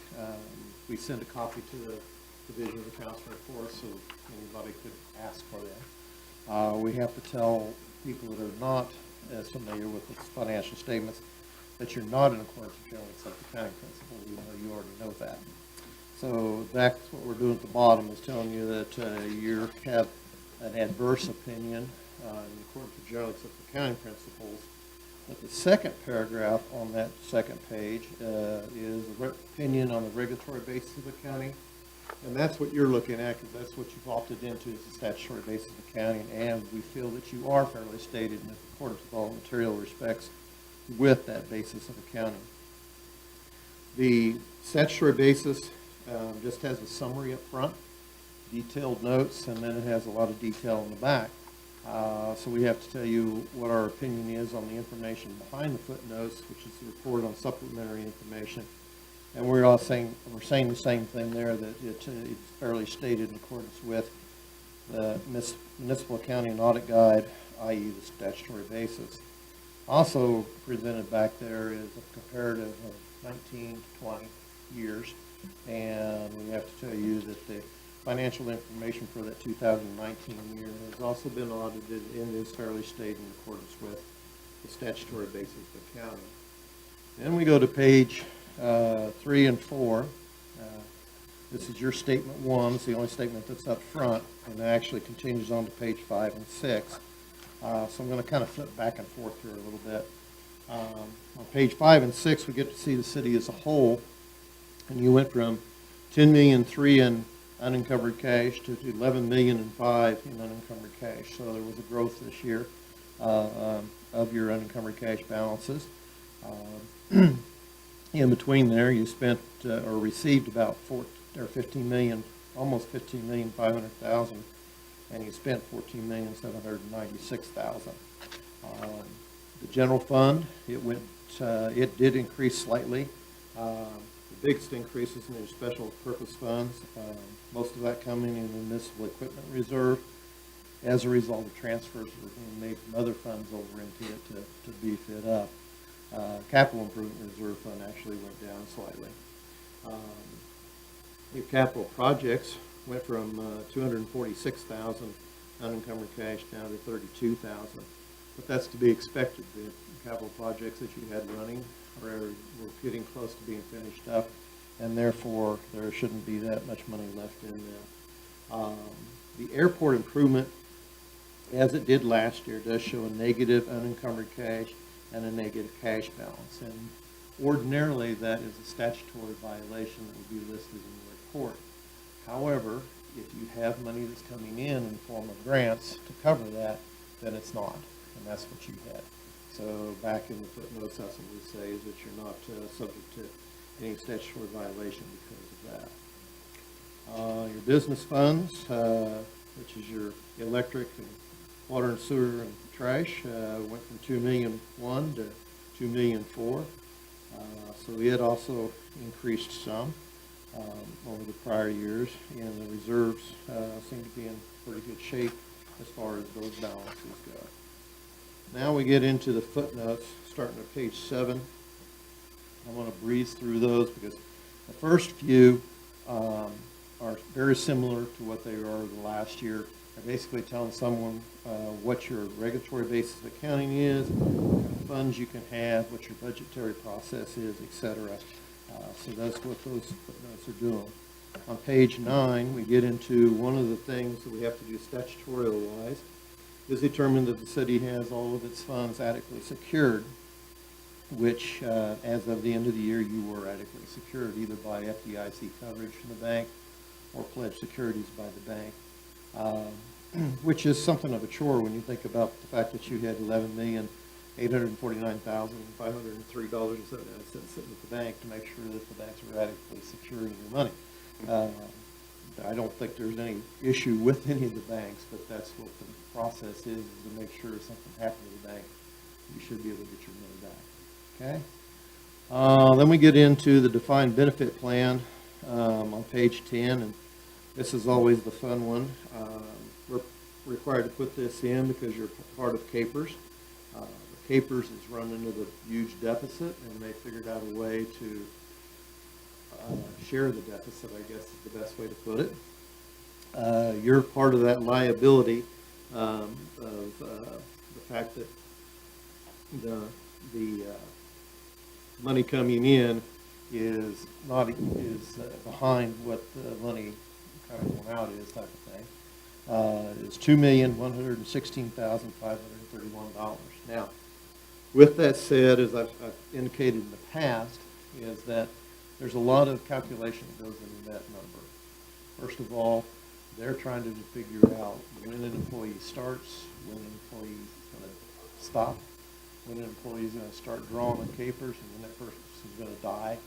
we send a copy to the Division of Accounts and Reports so anybody could ask for them. We have to tell people that are not as familiar with the financial statements that you're not in accordance with generally accepted accounting principles, even though you already know that. So that's what we're doing at the bottom, is telling you that you have an adverse opinion in accordance with generally accepted accounting principles. But the second paragraph on that second page is a opinion on the regulatory basis of accounting. And that's what you're looking at, because that's what you've opted into, is the statutory basis of accounting. And we feel that you are fairly stated in accordance with all material respects with that basis of accounting. The statutory basis just has a summary up front, detailed notes, and then it has a lot of detail in the back. So we have to tell you what our opinion is on the information behind the footnotes, which is the report on supplementary information. And we're saying the same thing there, that it's fairly stated in accordance with the Municipal Accounting and Audit Guide, i.e. the statutory basis. Also presented back there is a comparative of 19 to 20 years. And we have to tell you that the financial information for that 2019 year has also been audited and is fairly stated in accordance with the statutory basis of accounting. Then we go to page 3 and 4. This is your statement 1. It's the only statement that's up front, and it actually continues on to page 5 and 6. So I'm going to kind of flip back and forth here a little bit. On page 5 and 6, we get to see the city as a whole, and you went from $10,000,003 in unencumbered cash to $11,000,005 in unencumbered cash. So there was a growth this year of your unencumbered cash balances. In between there, you spent or received about $15 million, almost $15,500,000, and you spent $14,796,000. The general fund, it did increase slightly. The biggest increases in your special purpose funds, most of that coming in the municipal equipment reserve as a result of transfers that were being made from other funds over into it to beef it up. Capital improvement reserve fund actually went down slightly. Your capital projects went from $246,000 unencumbered cash down to $32,000. But that's to be expected. The capital projects that you had running were getting close to being finished up, and therefore there shouldn't be that much money left in them. The airport improvement, as it did last year, does show a negative unencumbered cash and a negative cash balance. And ordinarily that is a statutory violation that would be listed in the report. However, if you have money that's coming in the form of grants to cover that, then it's not. And that's what you had. So back in the footnotes, that's what we say, is that you're not subject to any statutory violation because of that. Your business funds, which is your electric and water and sewer and trash, went from $2,000,001 to $2,000,004. So it also increased some over the prior years, and the reserves seem to be in pretty good shape as far as those balances go. Now we get into the footnotes, starting at page 7. I want to breeze through those because the first few are very similar to what they were the last year. They're basically telling someone what your regulatory basis of accounting is, what kind of funds you can have, what your budgetary process is, et cetera. So that's what those footnotes are doing. On page 9, we get into one of the things that we have to do statutorial-wise, is determine that the city has all of its funds adequately secured, which, as of the end of the year, you were adequately secured, either by FDIC coverage from the bank or pledged securities by the bank, which is something of a chore when you think about the fact that you had $11,849,503.79 sitting at the bank to make sure that the banks were adequately securing your money. I don't think there's any issue with any of the banks, but that's what the process is to make sure if something happened to the bank, you should be able to get your money back. Okay? Then we get into the defined benefit plan on page 10, and this is always the fun one. We're required to put this in because you're part of CAPERS. CAPERS is run into the huge deficit, and they figured out a way to share the deficit, I guess is the best way to put it. You're part of that liability of the fact that the money coming in is behind what the money kind of going out is, type of thing. It's $2,116,531. Now, with that said, as I've indicated in the past, is that there's a lot of calculation that goes into that number. First of all, they're trying to figure out when an employee starts, when an employee is going to stop, when an employee is going to start drawing on CAPERS, and when that person is going to die,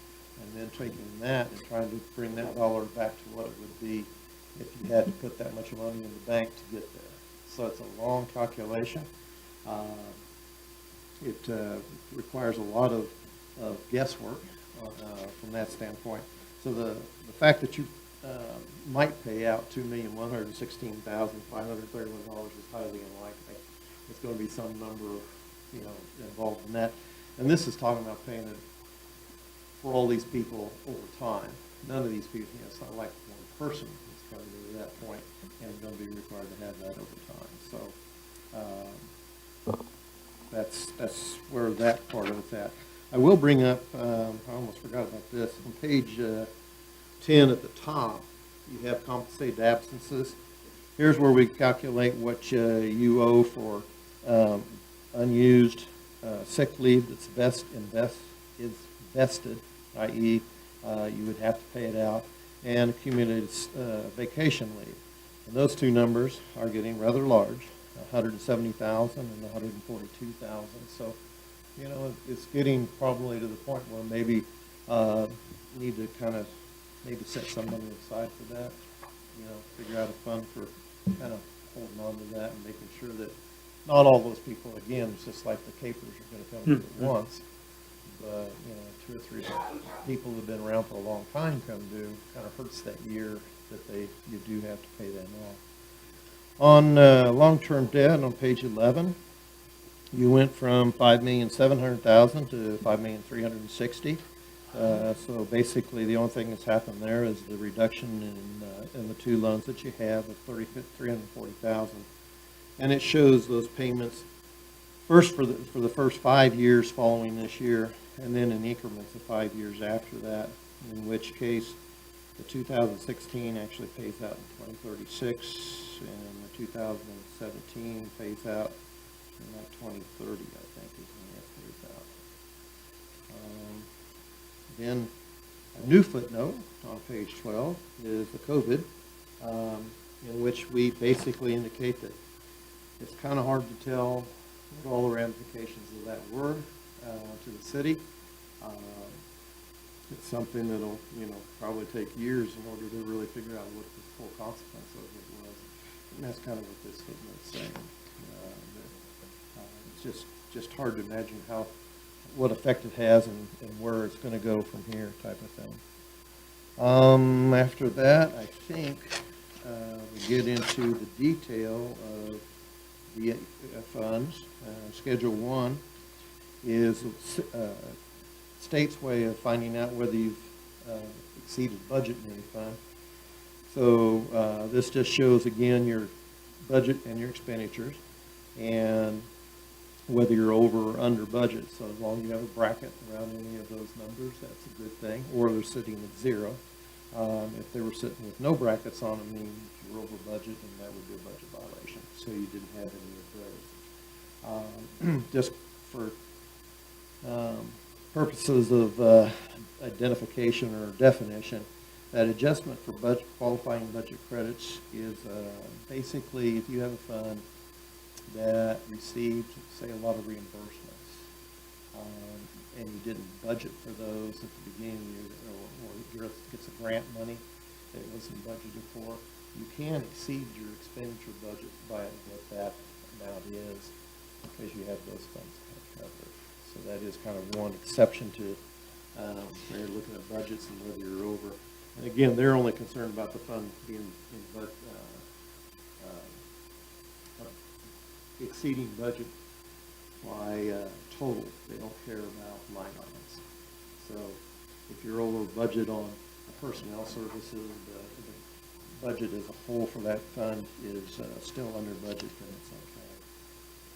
and then taking that and trying to bring that dollar back to what it would be if you had to put that much money in the bank to get there. So it's a long calculation. It requires a lot of guesswork from that standpoint. So the fact that you might pay out $2,116,531 is highly unlikely. It's going to be some number involved in that. And this is talking about paying it for all these people over time. None of these people, it's not like one person is going to be to that point and going to be required to have that over time. So that's where that part of it's at. I will bring up, I almost forgot about this, on page 10 at the top, you have compensated absences. Here's where we calculate what you owe for unused sick leave that's vested, i.e. You would have to pay it out, and accumulated vacation leave. And those two numbers are getting rather large, 170,000 and 142,000. So, it's getting probably to the point where maybe need to kind of maybe set some money aside for that. Figure out a fund for kind of holding on to that and making sure that not all those people, again, it's just like the CAPERS are going to come to at once. But, 2 or 3 people that have been around for a long time come due, kind of hurts that year that you do have to pay them off. On long-term debt on page 11, you went from $5,700,000 to $5,360,000. So basically, the only thing that's happened there is the reduction in the 2 loans that you have of $340,000, and it shows those payments first for the first 5 years following this year, and then in increments of 5 years after that. In which case, the 2016 actually pays out in 2036, and the 2017 pays out in like 2030, I think, is when that pays out. Then a new footnote on page 12 is the COVID, in which we basically indicate that it's kind of hard to tell what all the ramifications of that were to the city. It's something that'll, probably take years in order to really figure out what the full consequence of it was. And that's kind of what this footnote's saying. It's just hard to imagine what effect it has and where it's going to go from here, type of thing. After that, I think we get into the detail of the funds. Schedule 1 is state's way of finding out whether you've exceeded budget in any fund. So this just shows again your budget and your expenditures, and whether you're over or under budget. So as long as you have a bracket around any of those numbers, that's a good thing, or they're sitting at zero. If they were sitting with no brackets on them, means you're over budget, and that would be a budget violation. So you didn't have any of those. Just for purposes of identification or definition, that adjustment for budget, qualifying budget credits is basically if you have a fund that received, say, a lot of reimbursements, and you didn't budget for those at the beginning of the year, or gets a grant money that wasn't budgeted for, you can exceed your expenditure budget by what that amount is, because you have those funds covered. So that is kind of one exception to when you're looking at budgets and whether you're over. And again, they're only concerned about the fund being exceeding budget by total. They don't care about line items. So if you're over budget on personnel services, the budget as a whole for that fund is still under budget, then it's okay.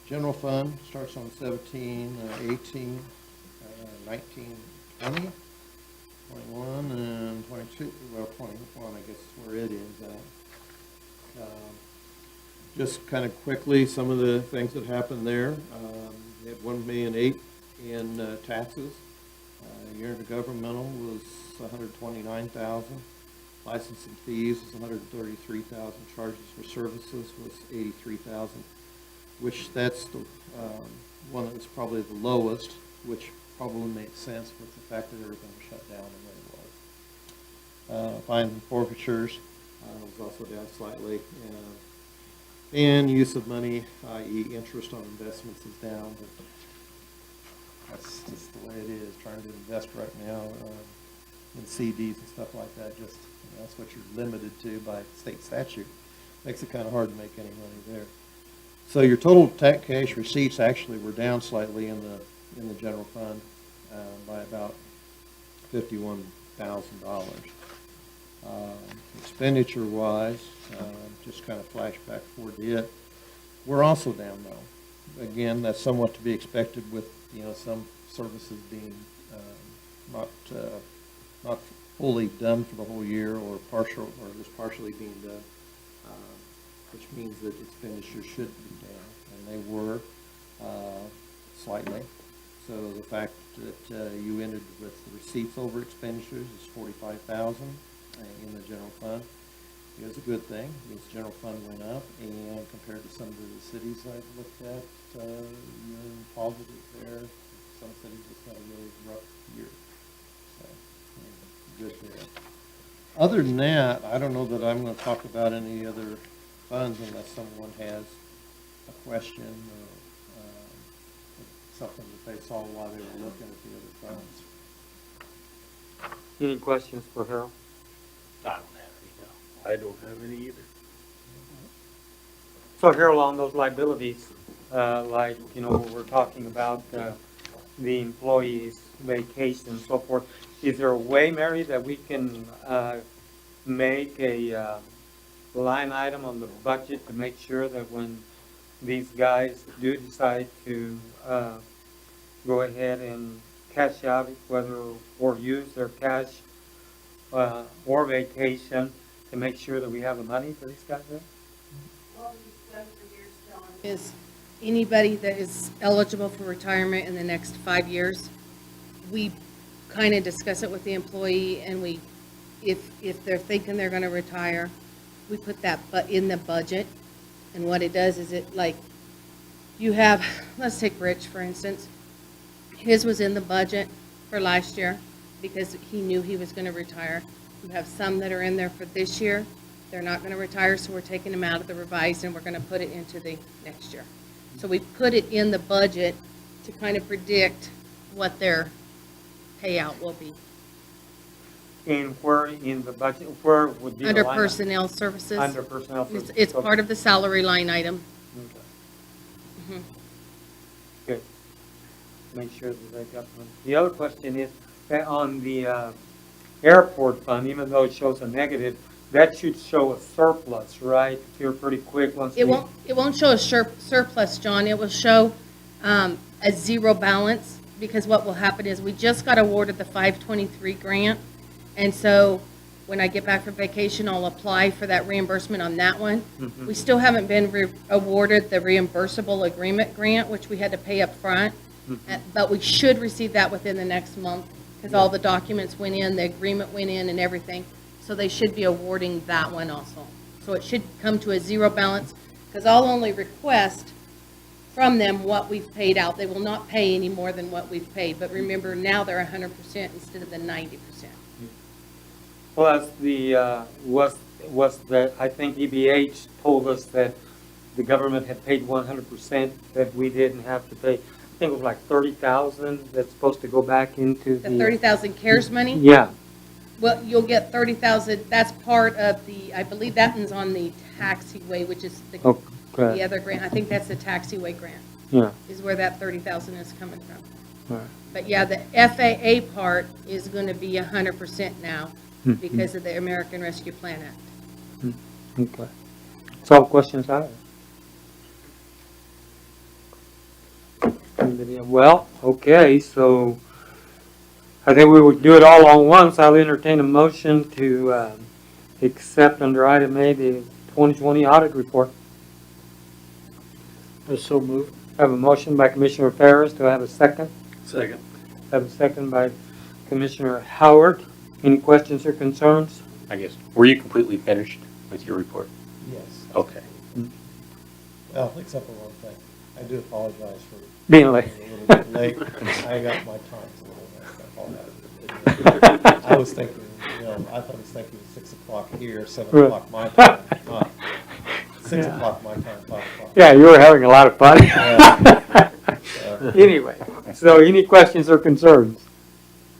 General fund starts on 17, 18, 19, 20, 21, and 22. Well, 21, I guess, is where it is at. Just kind of quickly, some of the things that happened there. We had $1.8 million in taxes. Year intergovernmental was $129,000. Licensing fees was $133,000. Charges for services was $83,000, which that's the one that was probably the lowest, which probably makes sense with the fact that everything was shut down and way was. Fines and forfeitures was also down slightly. And use of money, i.e. interest on investments, is down, but that's just the way it is. Trying to invest right now in CDs and stuff like that, just that's what you're limited to by state statute. Makes it kind of hard to make any money there. So your total cash receipts actually were down slightly in the general fund by about $51,000. Expenditure-wise, just kind of flashback forward to it, we're also down though. Again, that's somewhat to be expected with some services being not fully done for the whole year, or partial, or just partially being done, which means that expenditures should be down, and they were slightly. So the fact that you ended with the receipts over expenditures is $45,000 in the general fund is a good thing. It means the general fund went up, and compared to some of the cities I've looked at, you're in positive there. Some cities it's had a really rough year. So, good there. Other than that, I don't know that I'm going to talk about any other funds unless someone has a question or something that they saw while they were looking at the other funds. Any questions for Harold? I don't have any, no. I don't have any either. So Harold, on those liabilities, like, we're talking about the employees' vacation and so forth, is there a way, Mary, that we can make a line item on the budget to make sure that when these guys do decide to go ahead and cash out, whether or use their cash or vacation, to make sure that we have the money for these guys there? What we've done for years, John, is anybody that is eligible for retirement in the next 5 years, we kind of discuss it with the employee, and if they're thinking they're going to retire, we put that in the budget. And what it does is you have, let's take Rich, for instance. His was in the budget for last year because he knew he was going to retire. You have some that are in there for this year. They're not going to retire, so we're taking them out of the revised and we're going to put it into the next year. So we put it in the budget to kind of predict what their payout will be. And where in the budget, where would be the Under line item? personnel services. Under personnel It's, services. it's part of the salary line item. Okay. Good. Make sure that they got one. The other question is, on the airport fund, even though it shows a negative, that should show a surplus, right? If you're pretty quick once It won't show a surplus, John. It will show a zero balance, because what will happen is we just got awarded the 523 grant. And so when I get back from vacation, I'll apply for that reimbursement on that one. We still haven't been awarded the reimbursable agreement grant, which we had to pay up front. But we should receive that within the next month, because all the documents went in, the agreement went in and everything. So they should be awarding that one also. So it should come to a zero balance, because I'll only request from them what we've paid out. They will not pay any more than what we've paid. But remember, now they're 100% instead of the 90%. Well, that's was that, I think EBH told us that the government had paid 100%, that we didn't have to pay. I think it was like 30,000 that's supposed to go back into The 30,000 CARES money? Yeah, Well, you'll get 30,000, that's part of the, I believe that one's on the taxiway, which is the okay, other grant. I think that's the taxiway grant, yeah, is where that 30,000 is coming from. all right. But yeah, the FAA part is going to be 100% now because of the American Rescue Plan Act. Okay. That's all questions I have. Well, okay, so I think we would do it all on once. I'll entertain a motion to accept under item A the 2020 audit report. So moved. I have a motion by Commissioner Ferris. Do I have a second? Second. I have a second by Commissioner Howard. Any questions or concerns? I guess, were you completely finished with your report? Yes. Okay. Well, except for one thing. I do apologize for Being late. being a little bit late. I got my times a little messed up. I was thinking, I thought I was thinking 6 o'clock here, 7 Right. o'clock my time. 6 Yeah. o'clock my time, 5 o'clock. Yeah, you were having a lot of fun. Yeah. Anyway, so any questions or concerns?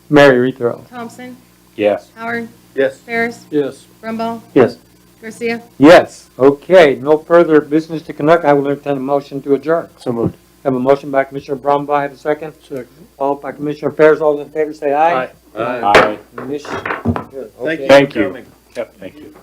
Mary, rethrow. Thompson, Yes. Howard, Yes. Ferris, Yes. Brumbaugh, Yes. Garcia. Yes, okay, no further business to conduct. I will entertain a motion to adjourn. So moved. Have a motion by Commissioner Brumbaugh, have a second? Second. Followed by Commissioner Ferris. All those in favor say aye. Aye. Mission- good, Thank okay. you Thank for you. coming. Yep, thank you.